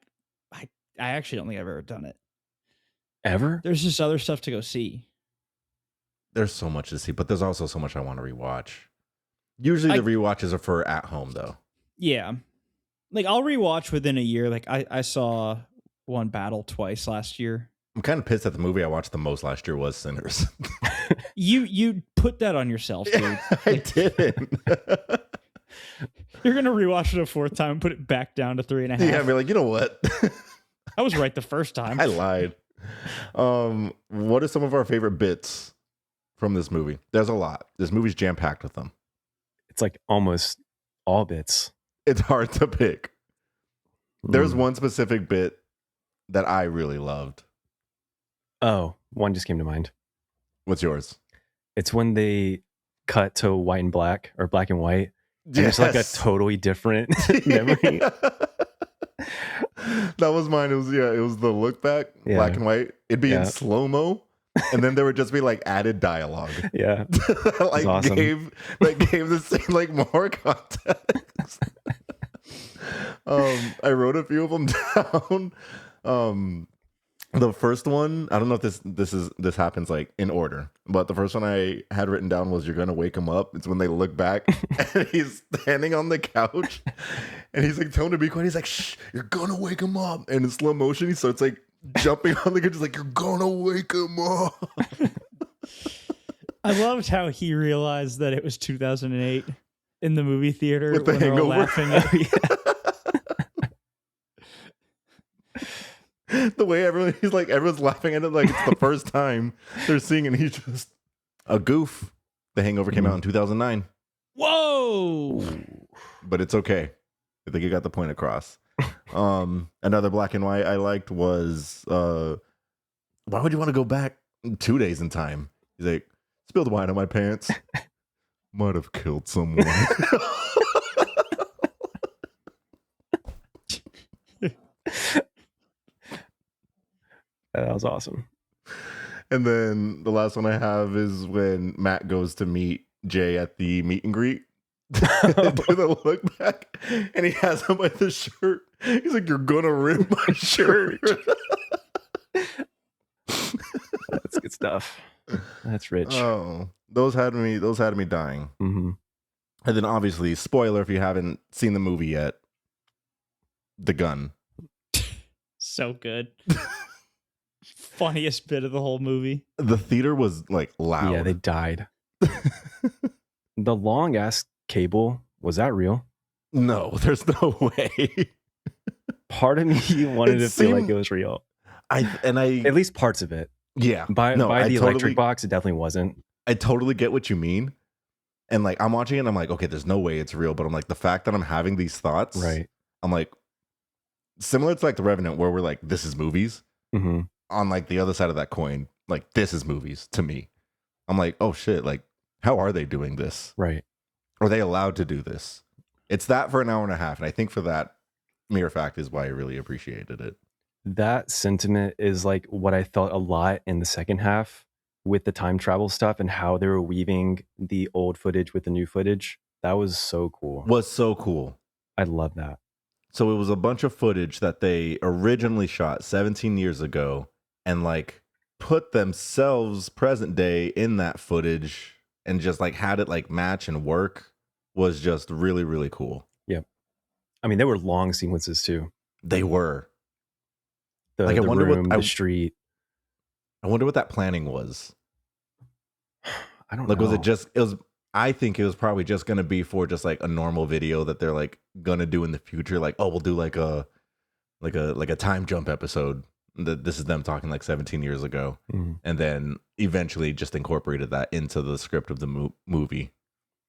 actually don't think I've ever done it. Ever? There's just other stuff to go see. There's so much to see, but there's also so much I want to rewatch. Usually the rewatches are for at home, though. Yeah. Like, I'll rewatch within a year. Like, I saw One Battle twice last year. I'm kind of pissed that the movie I watched the most last year was Sinners. You put that on yourself, dude. I didn't. You're going to rewatch it a fourth time and put it back down to 3.5. Yeah, I'd be like, you know what? I was right the first time. I lied. What are some of our favorite bits from this movie? There's a lot. This movie's jam-packed with them. It's like almost all bits. It's hard to pick. There's one specific bit that I really loved. Oh, one just came to mind. What's yours? It's when they cut to white and black or black and white, and Yes. it's like a totally different memory. That was mine. It was the look back, black and white. It'd be in slow-mo, and then there would just be like added dialogue. Yeah. Like awesome. gave the scene like more context. I wrote a few of them down. The first one, I don't know if this happens like in order, but the first one I had written down was "You're gonna wake him up." It's when they look back and he's standing on the couch, and he's like telling him to be quiet. He's like, "Shh, you're gonna wake him up." And in slow motion, he starts like jumping on the couch, like, "You're gonna wake him up." I loved how he realized that it was 2008 in the movie theater With the when they were hangover. laughing at The way everyone's laughing at it like it's the first time they're seeing it. He's just a goof. The Hangover came out in 2009, Whoa! but it's okay. I think you got the point across. Another black and white I liked was why would you want to go back 2 days in time? He's like, spilled wine on my pants. Might have killed someone. That was awesome. And then the last one I have is when Matt goes to meet Jay at the meet and greet. Do the look back, and he has him by the shirt. He's like, "You're gonna rip my shirt." That's good stuff. That's rich. Oh, those had me dying. Mm-hmm. And then obviously, spoiler if you haven't seen the movie yet, the gun. So good. Funniest bit of the whole movie. The theater was like loud. Yeah, they died. The long ass cable, was that real? No, there's no way. Part of me wanted It to feel like seemed- it was real. At least parts of it. yeah. By No, I the totally- electric box, it definitely wasn't. I totally get what you mean. And like I'm watching it and I'm like, okay, there's no way it's real. But I'm like, the fact that I'm having these thoughts, Right. I'm like, similar to like The Revenant, where we're like, this is movies. Mm-hmm. On like the other side of that coin, like this is movies to me. I'm like, oh shit, like how are they doing this? Right. Are they allowed to do this? It's that for an hour and a half. And I think for that mere fact is why I really appreciated it. That sentiment is like what I felt a lot in the second half with the time travel stuff and how they were weaving the old footage with the new footage. That was so cool. Was so cool. I love that. So it was a bunch of footage that they originally shot 17 years ago and like put themselves present day in that footage and just like had it like match and work was just really, really cool. Yep. I mean, there were long sequences too. They were. The, Like, I the wonder what- room, the street. I wonder what that planning was. I don't Like, know. I think it was probably just going to be for just like a normal video that they're like going to do in the future. Like, oh, we'll do like a time jump episode. This is them talking like 17 years ago. Mhm. And then eventually just incorporated that into the script of the movie.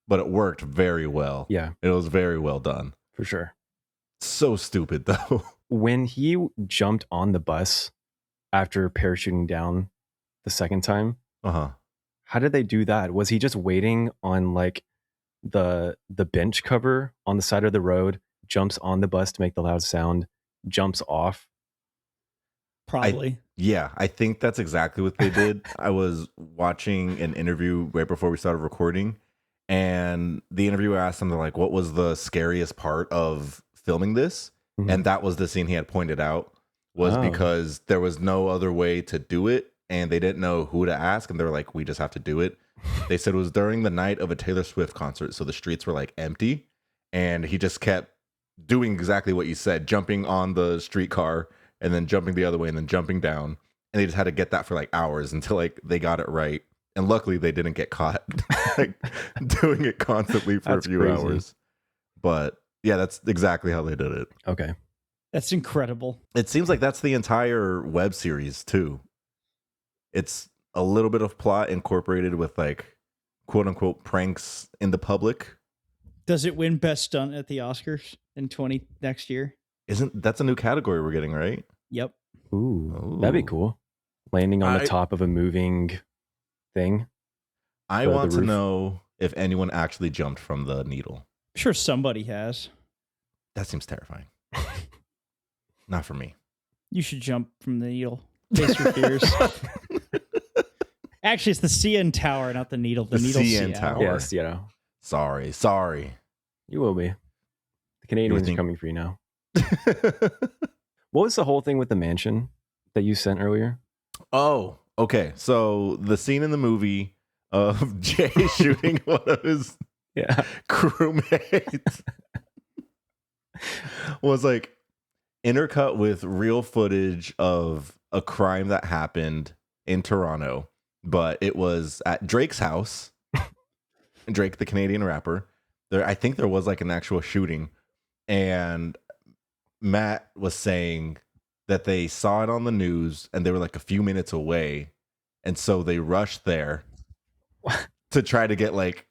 But it worked very well. Yeah, It was very well done. for sure. So stupid though. When he jumped on the bus after parachuting down the second time, Uh-huh. how did they do that? Was he just waiting on like the bench cover on the side of the road, jumps on the bus to make the loud sound, jumps off? Probably. Yeah, I think that's exactly what they did. I was watching an interview right before we started recording, and the interviewer asked him, like, what was the scariest part of filming this? Mhm. And that was the scene he had pointed out, was Oh. because there was no other way to do it, and they didn't know who to ask, and they were like, we just have to do it. They said it was during the night of a Taylor Swift concert, so the streets were like empty, and he just kept doing exactly what you said, jumping on the streetcar and then jumping the other way and then jumping down. And they just had to get that for like hours until like they got it right. And luckily they didn't get caught like doing it constantly for That's a few crazy. hours. But yeah, that's exactly how they did it. Okay. That's incredible. It seems like that's the entire web series too. It's a little bit of plot incorporated with like quote unquote pranks in the public. Does it win best stunt at the Oscars in next year? That's a new category we're getting, right? Yep. Ooh, that'd be cool. Landing on the I top of a moving thing. I The want to roof. know if anyone actually jumped from the needle. Sure, somebody has. That seems terrifying. Not for me. You should jump from the needle. Face your fears. Actually, it's the CN Tower, not the needle. The The needle CN Seattle. Tower. Yes, Sorry. you will be. The Canadians are think- coming for you now. What was the whole thing with the mansion that you sent earlier? Oh, okay. So the scene in the movie of Jay shooting one of his Yeah. crewmates was like intercut with real footage of a crime that happened in Toronto, but it was at Drake's house. Drake, the Canadian rapper. I think there was like an actual shooting, and Matt was saying that they saw it on the news and they were like a few minutes away, and so they rushed there to try to get like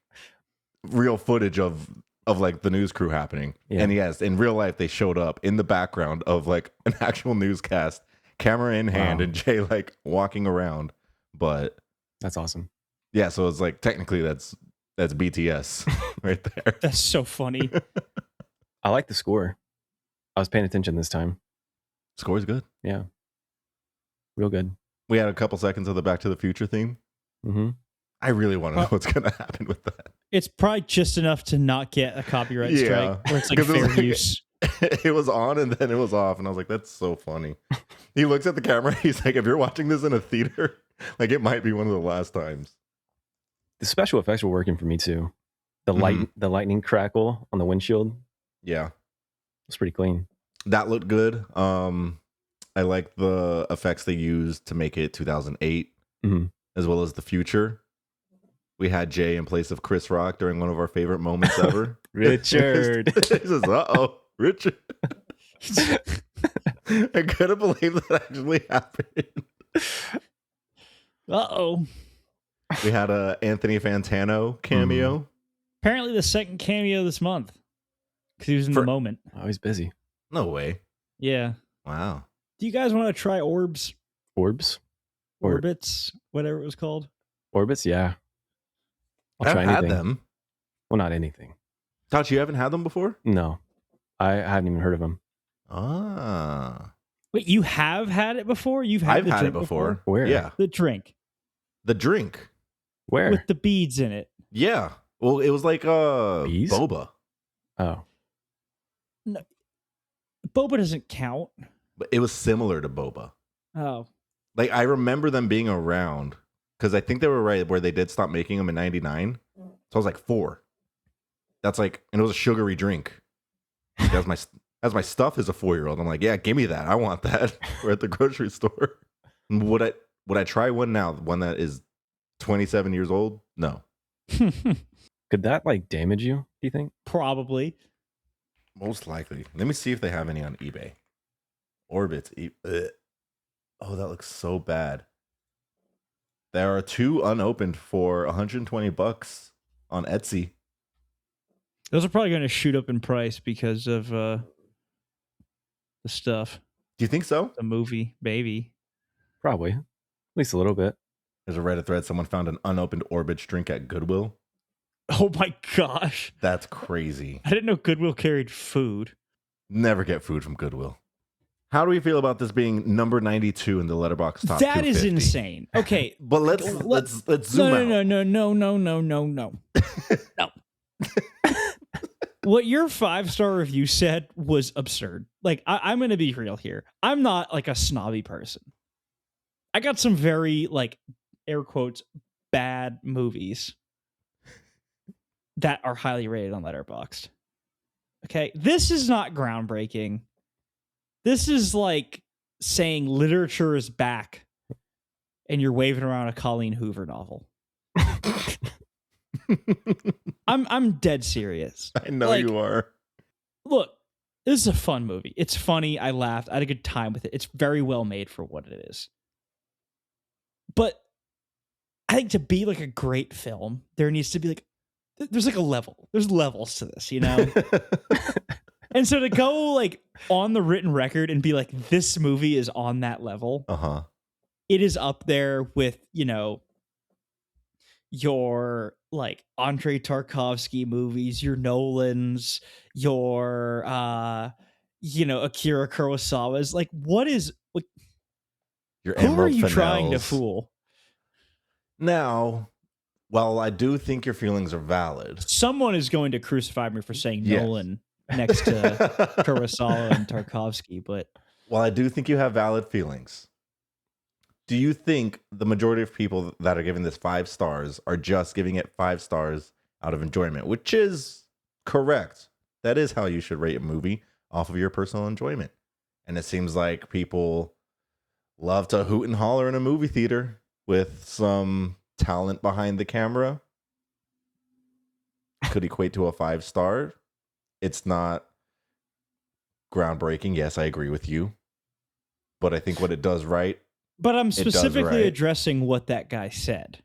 real footage of like the news crew happening. Yeah. And yes, in real life they showed up in the background of like an actual newscast, camera in hand, Wow. and Jay like walking around. But That's awesome. yeah, so it's like technically that's BTS right there. That's so funny. I like the score. I was paying attention this time. Score's good. Yeah. Real good. We had a couple seconds of the Back to the Future theme. Mm-hmm. I really want to know what's going to happen with that. It's probably just enough to not get a copyright Yeah. strike where it's like 'Cause it was fair like- use. It was on and then it was off, and I was like, that's so funny. He looks at the camera, he's like, if you're watching this in a theater, like it might be one of the last times. The special effects were working for me too. The the lightning crackle on the windshield Yeah, was pretty clean. that looked good. I like the effects they used to make it 2008, Mhm. as well as the future. We had Jay in place of Chris Rock during one of our favorite moments ever. Richard. He says, "Uh-oh, Richard." I couldn't believe that actually happened. Uh-oh. We had a Anthony Fantano cameo. Apparently the second cameo this month. Because he was in For- the moment. Oh, he's busy. No way. Yeah. Wow. Do you guys want to try orbs? Orbs? Or- Orbits? Whatever it was called. Orbits? Yeah. I'll I've try had anything. them. Well, not anything. Touch, you haven't had them before? No. I haven't even heard of them. Ah. Wait, you have had it before? You've had I've the had it drink before. Where? Yeah. The drink The drink. Where? with the beads in it. Yeah. Well, it was like Bees? boba. Oh. Boba doesn't count. But it was similar to boba. Oh. Like I remember them being around because I think they were right where they did stop making them in 99. So I was like 4. That's like, and it was a sugary drink. That's my stuff as a 4-year-old. I'm like, yeah, give me that. I want that. We're at the grocery store. Would I try one now? One that is 27 years old? No. Could that like damage you, do you think? Probably. Most likely. Let me see if they have any on eBay. Orbits. Ugh. Oh, that looks so bad. There are 2 unopened for $120 on Etsy. Those are probably going to shoot up in price because of the stuff. Do you think so? The movie, baby. Probably. At least a little bit. There's a Reddit thread. Someone found an unopened Orbits drink at Goodwill. Oh my gosh. That's crazy. I didn't know Goodwill carried food. Never get food from Goodwill. How do we feel about this being number 92 in the Letterboxd top That is 250? insane. Okay. But let's zoom out. No. No. What your 5-star review said was absurd. Like, I'm going to be real here. I'm not like a snobby person. I got some very, like, air quotes, bad movies that are highly rated on Letterboxd. Okay. This is not groundbreaking. This is like saying literature is back and you're waving around a Colleen Hoover novel. I'm dead serious. I know Like, you are. Look, this is a fun movie. It's funny. I laughed. I had a good time with it. It's very well made for what it is. But I think to be like a great film, there needs to be like, there's like a level. There's levels to this, you know? And so to go like on the written record and be like, this movie is on that level, it is up there with, you know, your like Andrei Tarkovsky movies, your Nolans, your you know, Akira Kurosawa's. Like, what is like, Your who are Emerald you trying to Fennels. fool? Now, while I do think your feelings are valid, Someone is going to crucify me for saying Yes. Nolan next to Kurosawa and Tarkovsky, but while I do think you have valid feelings, do you think the majority of people that are giving this 5 stars are just giving it 5 stars out of enjoyment, which is correct? That is how you should rate a movie, off of your personal enjoyment. And it seems like people love to hoot and holler in a movie theater with some talent behind the camera. Could equate to a 5 star. It's not groundbreaking. Yes, I agree with you. But I think what it does right. But I'm does specifically right. addressing what that guy said.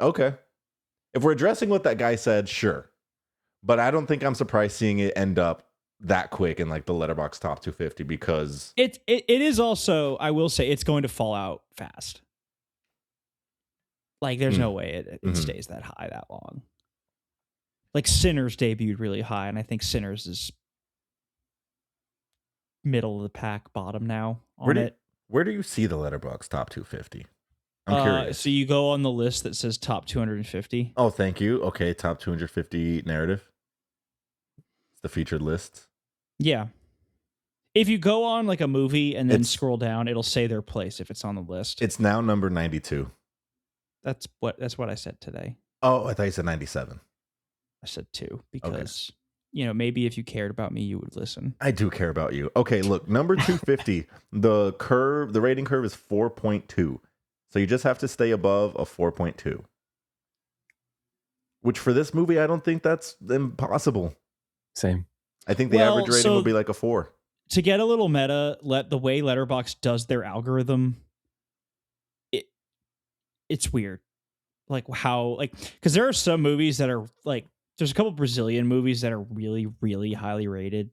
Okay. If we're addressing what that guy said, sure. But I don't think I'm surprised seeing it end up that quick in like the Letterboxd top 250 because It is also, I will say, it's going to fall out fast. Like, there's no way it stays that high that long. Like, Sinners debuted really high, and I think Sinners is middle of the pack, bottom now on it. Where do you see the Letterboxd top 250? I'm curious. So you go on the list that says top 250. Oh, thank you. Okay, top 250 narrative. It's the featured list. Yeah. If you go on like a movie and then It's- scroll down, it'll say their place if it's on the list. It's now number 92. That's what I said today. Oh, I thought you said 97. I said 2 because you know, maybe if you cared about me, you would listen. I do care about you. Okay, look, number 250, the rating curve is 4.2. So you just have to stay above a 4.2. Which for this movie, I don't think that's impossible. Same. I think the average rating so would be like a 4. To get a little meta, the way Letterboxd does their algorithm, it's weird. Like how, like, because there are some movies that are like, there's a couple Brazilian movies that are really, really highly rated,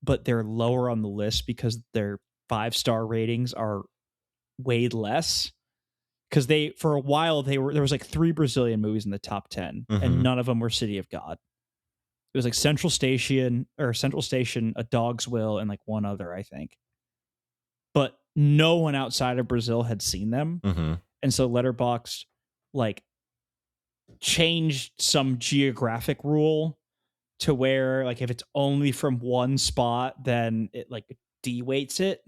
but they're lower on the list because their 5-star ratings are way less. Because for a while there was like 3 Brazilian movies in the top 10, and none of them were City of God. It was like Central Station, A Dog's Will, and like one other, I think. But no one outside of Brazil had seen them. And so Letterboxd like changed some geographic rule to where like if it's only from one spot, then it like de-weights it.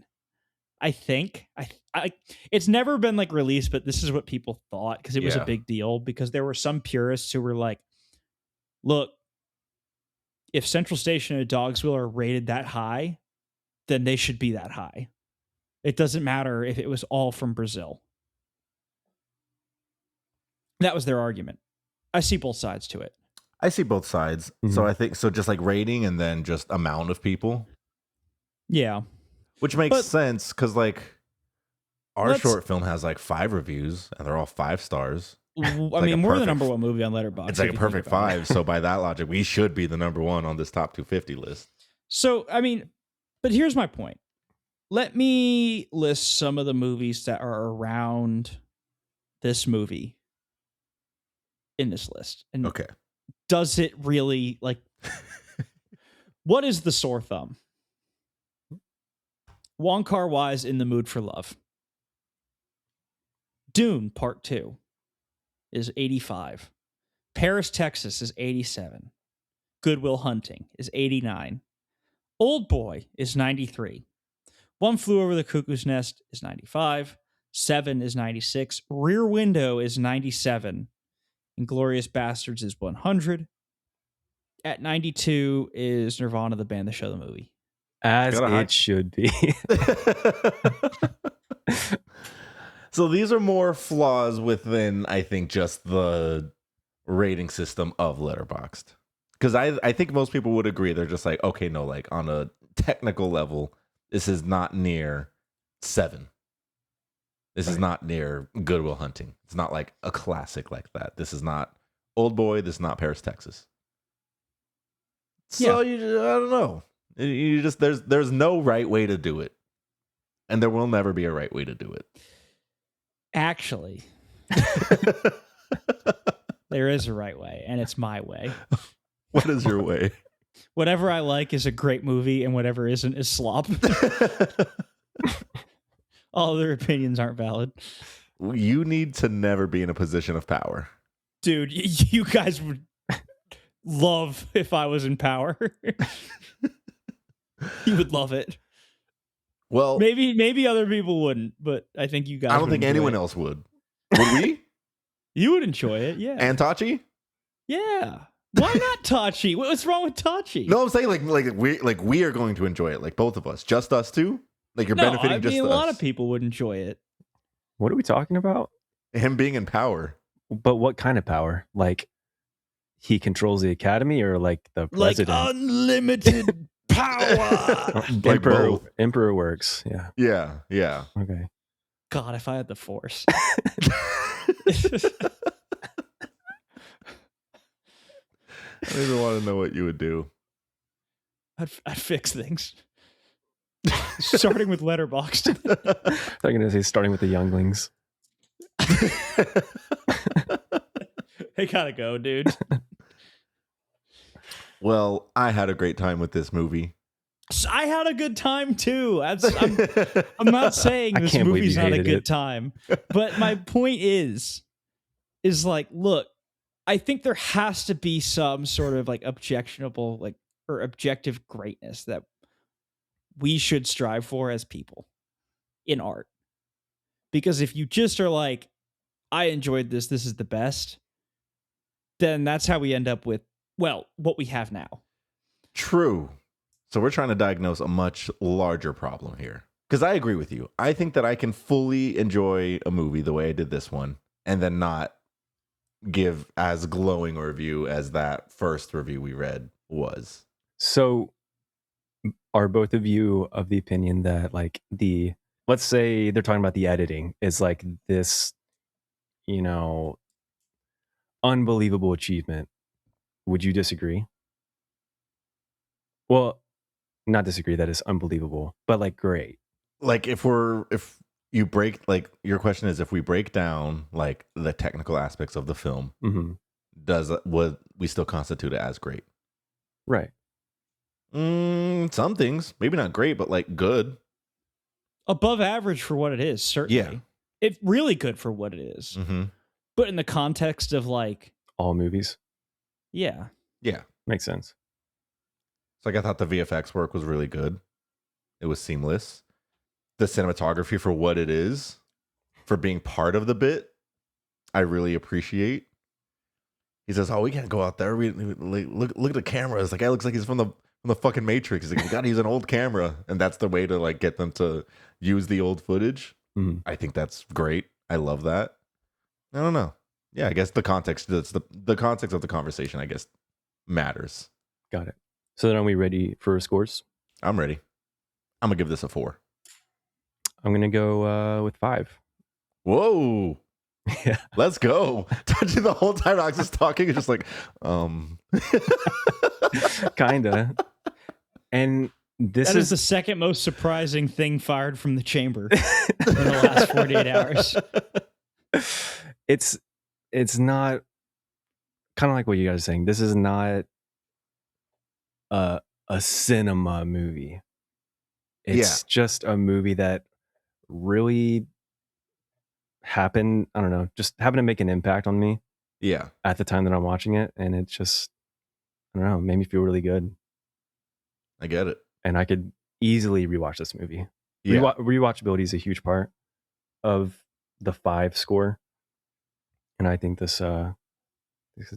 I think I it's never been like released, but this is what people thought because it was a big deal because there were some purists who were like, look, if Central Station and Dogsville are rated that high, then they should be that high. It doesn't matter if it was all from Brazil. That was their argument. I see both sides to it. I see both sides. So I think, so just like rating and then just amount of people. Yeah. Which makes sense because like our short film has like 5 reviews and they're all 5 stars. I mean, we're the number 1 movie on Letterboxd. It's like a perfect 5. So by that logic, we should be the number 1 on this top 250 list. So, I mean, but here's my point. Let me list some of the movies that are around this movie in this list. And okay. Does it really, like, what is the sore thumb? Wong Kar-wai's In the Mood for Love. Dune Part 2 is 85. Paris, Texas is 87. Good Will Hunting is 89. Old Boy is 93. One Flew Over the Cuckoo's Nest is 95. Seven is 96. Rear Window is 97. Inglorious Bastards is 100. At 92 is Nirvana, the band, the show, the movie. As it should be. So these are more flaws within, I think, just the rating system of Letterboxd. Because I think most people would agree. They're just like, okay, no, like on a technical level, this is not near 7. This is not near Good Will Hunting. It's not like a classic like that. This is not Old Boy. This is not Paris, Texas. So I don't know. You just there's no right way to do it, and there will never be a right way to do it. Actually, there is a right way, and it's my way. What is your way? Whatever I like is a great movie, and whatever isn't is slop. All other opinions aren't valid. You need to never be in a position of power. Dude, you guys would love if I was in power. You would love it. Well, Maybe other people wouldn't, but I think you guys I don't would think enjoy anyone it. else would. Would we? You would enjoy it, yeah. And Tachi? Yeah. Why not Tachi? What's wrong with Tachi? No, I'm saying we are going to enjoy it, like both of us. Just us two? Like you're benefiting I just mean, us. a lot of people would enjoy it. What are we talking about? Him being in power. But what kind of power? Like he controls the academy, or like the Like president? unlimited power. Like both. Emperor works. Yeah. Yeah. Okay. God, if I had the force. I don't even want to know what you would do. I'd fix things. Starting with Letterboxd. I'm going to say starting with the younglings. They gotta go, dude. Well, I had a great time with this movie. I had a good time too. I'm not saying I this can't believe movie's you not a hated good it. time, but my point is like, look, I think there has to be some sort of like objectionable, like, or objective greatness that we should strive for as people in art. Because if you just are like, I enjoyed this is the best, then that's how we end up with, well, what we have now. True. So we're trying to diagnose a much larger problem here. Because I agree with you. I think that I can fully enjoy a movie the way I did this one and then not give as glowing a review as that first review we read was. So are both of you of the opinion that like let's say they're talking about the editing is like this, unbelievable achievement? Would you disagree? Well, not disagree that is unbelievable, but like great. Like if you break, like your question is, if we break down like the technical aspects of the film, would we still constitute it as great? Right. Some things, maybe not great, but like good. Above average for what it is, certainly. Yeah. It's really good for what it is. Mm-hmm. But in the context of like all movies. Yeah. Makes sense. So like I thought the VFX work was really good. It was seamless. The cinematography for what it is, for being part of the bit, I really appreciate. He says, "Oh, we can't go out there. We look at the cameras. The guy looks like he's from the fucking Matrix. He's like, we got to use an old camera, and that's the way to like get them to use the old footage." I think that's great. I love that. I don't know. Yeah, I guess the context. That's the context of the conversation, I guess, matters. Got it. So then, are we ready for scores? I'm ready. I'm gonna give this a 4. I'm gonna go with 5. Whoa. Yeah. Let's go. Touching the whole time I was just talking, it's just like, Kinda. And that is the second most surprising thing fired from the chamber in the last 48 hours. It's not kind of like what you guys are saying. This is not a cinema movie. It's just a movie that really happened. I don't know, just happened to make an impact on me. Yeah. At the time that I'm watching it, and it just, I don't know, made me feel really good. I get it. And I could easily rewatch this movie. Yeah. Rewatchability is a huge part of the 5 score, and I think this could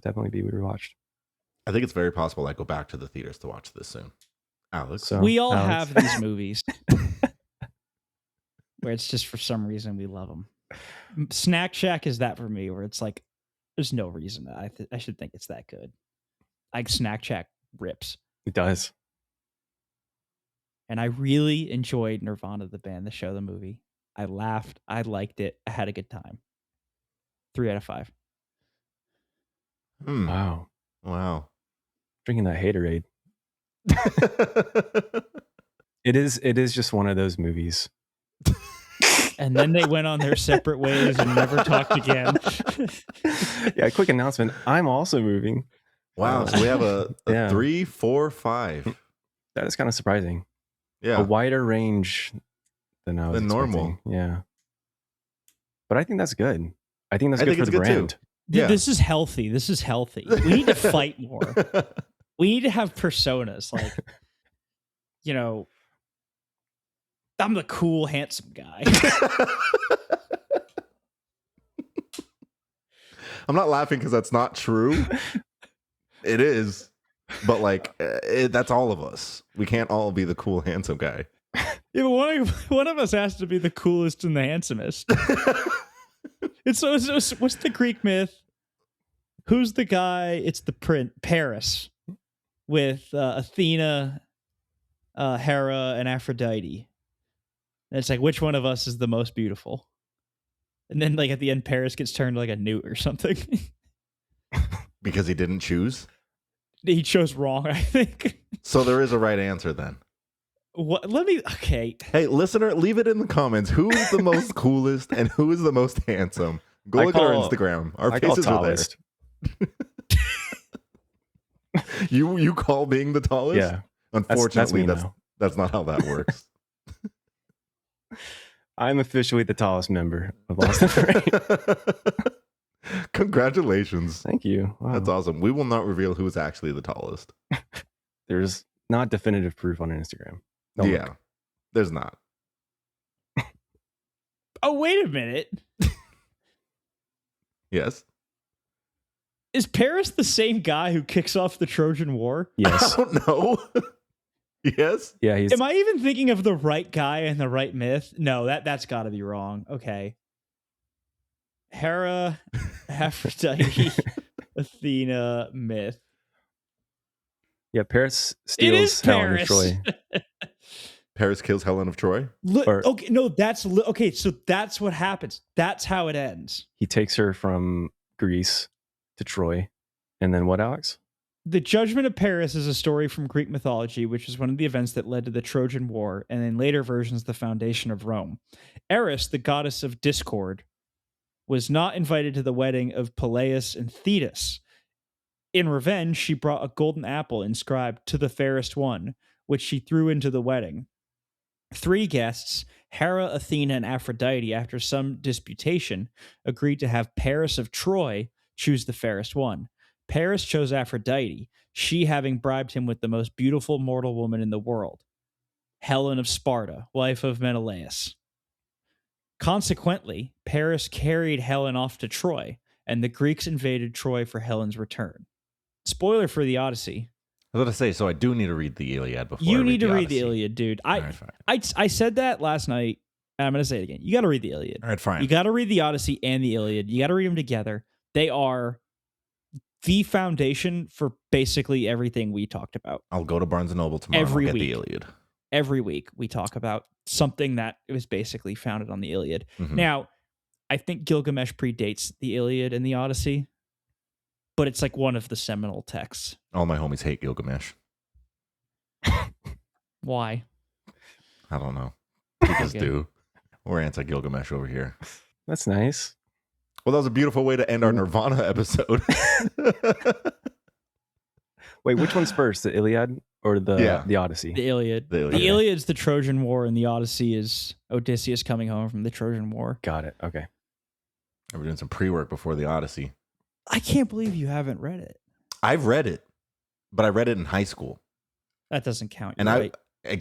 definitely be rewatched. I think it's very possible I go back to the theaters to watch this soon. Alex, So, we all Alex. have these movies where it's just for some reason we love them. Snack Shack is that for me, where it's like there's no reason I should think it's that good. Like Snack Shack rips. It does. And I really enjoyed Nirvana, the band, the show, the movie. I laughed. I liked it. I had a good time. 3 out of 5. Wow. Wow. Drinking that Haterade. It is just one of those movies. And then they went on their separate ways and never talked again. Yeah, quick announcement. I'm also moving. Wow, so we have a Yeah. 3, 4, 5. That is kind of surprising. Yeah. A wider range than I was Than normal. expecting. Yeah. But I think that's good. I think that's I good think for it's the good too. brand. Yeah. This is healthy. This is healthy. We need to fight more. We need to have personas like, you know, I'm the cool, handsome guy. I'm not laughing because that's not true. It is. But like, that's all of us. We can't all be the cool, handsome guy. Yeah, but one of us has to be the coolest and the handsomest. It's what's the Greek myth? Who's the guy? It's the prince Paris with Athena, Hera, and Aphrodite. And it's like, which one of us is the most beautiful? And then, like at the end, Paris gets turned like a newt or something. Because he didn't choose. He chose wrong, I think. So there is a right answer then. What? Let me. Okay. Hey, listener, leave it in the comments. Who is the most coolest and who is the most handsome? Go I look at our call- Instagram. Our I call faces are there. tallest. You call being the tallest? Yeah. Unfortunately, that's me now. that's not how that works. I'm officially the tallest member of Austin Parade. Congratulations. Thank you. Wow. That's awesome. We will not reveal who is actually the tallest. There's not definitive proof on Instagram. Don't Yeah, look. there's not. Oh, wait a minute. Yes. Is Paris the same guy who kicks off the Trojan War? Yes. I don't know. Yes. Yeah, he's Am I even thinking of the right guy and the right myth? No, that's got to be wrong. Okay. Hera, Aphrodite, Athena, myth. yeah, Paris It is steals Helen of Paris. Troy. Paris kills Helen of Troy. Okay, no, okay. So that's what happens. That's how it ends. He takes her from Greece to Troy. And then what, Alex? The Judgment of Paris is a story from Greek mythology, which is one of the events that led to the Trojan War, and in later versions, the foundation of Rome. Eris, the goddess of discord, was not invited to the wedding of Peleus and Thetis. In revenge, she brought a golden apple inscribed "To the fairest one," which she threw into the wedding. 3 guests, Hera, Athena, and Aphrodite, after some disputation, agreed to have Paris of Troy choose the fairest one. Paris chose Aphrodite, she having bribed him with the most beautiful mortal woman in the world, Helen of Sparta, wife of Menelaus. Consequently, Paris carried Helen off to Troy, and the Greeks invaded Troy for Helen's return. Spoiler for the Odyssey. I was going to say, so I do need to read the Iliad before You I need to read the Odyssey. Iliad, dude. All right, fine. I said that last night, and I'm going to say it again. You got to read the Iliad. All right, fine. You got to read the Odyssey and the Iliad. You got to read them together. They are the foundation for basically everything we talked about. I'll go to Barnes & Noble tomorrow Every and I'll get the week. Iliad. Every week we talk about something that was basically founded on the Iliad. Mhm. Now, I think Gilgamesh predates the Iliad and the Odyssey, but it's like one of the seminal texts. All my homies hate Gilgamesh. Why? I don't know. We just Okay. do. We're anti-Gilgamesh over here. That's nice. Well, that was a beautiful way to end our Nirvana episode. Wait, which one's first? The Iliad or the Odyssey? The Iliad. The Iliad. The Iliad's the Trojan War, and the Odyssey is Odysseus coming home from the Trojan War. Got it. Okay. We're doing some pre-work before the Odyssey. I can't believe you haven't read it. I've read it, but I read it in high school. That doesn't count. And You're right.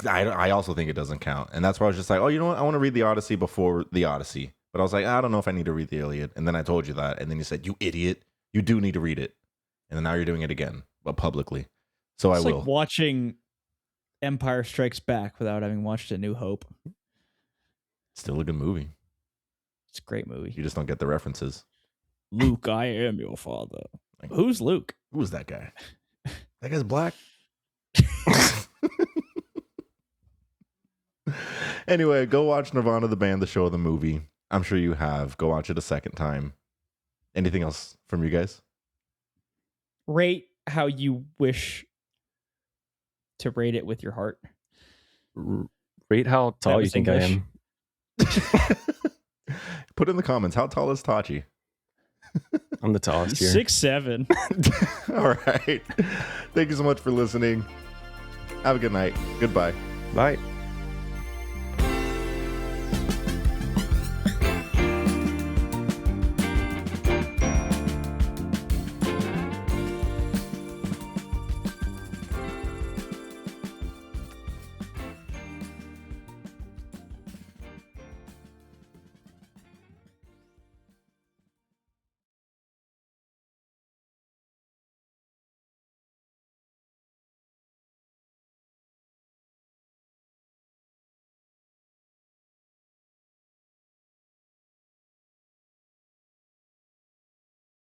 I also think it doesn't count. And that's why I was just like, oh, you know what? I want to read the Odyssey before the Odyssey. But I was like, I don't know if I need to read the Iliad. And then I told you that. And then you said, you idiot. You do need to read it. And then now you're doing it again, but publicly. So It's I will. like watching Empire Strikes Back without having watched A New Hope. Still a good movie. It's a great movie. You just don't get the references. Luke, I am your father. Like, Who's Luke? who is that guy? That guy's black. Anyway, go watch Nirvana, the band, the show, the movie. I'm sure you have. Go watch it a second time. Anything else from you guys? Rate how you wish to rate it with your heart. Rate how tall you was think English. I am. Put in the comments, how tall is Tachi? I'm the tallest here. 6'7". All right. Thank you so much for listening. Have a good night. Goodbye. Bye.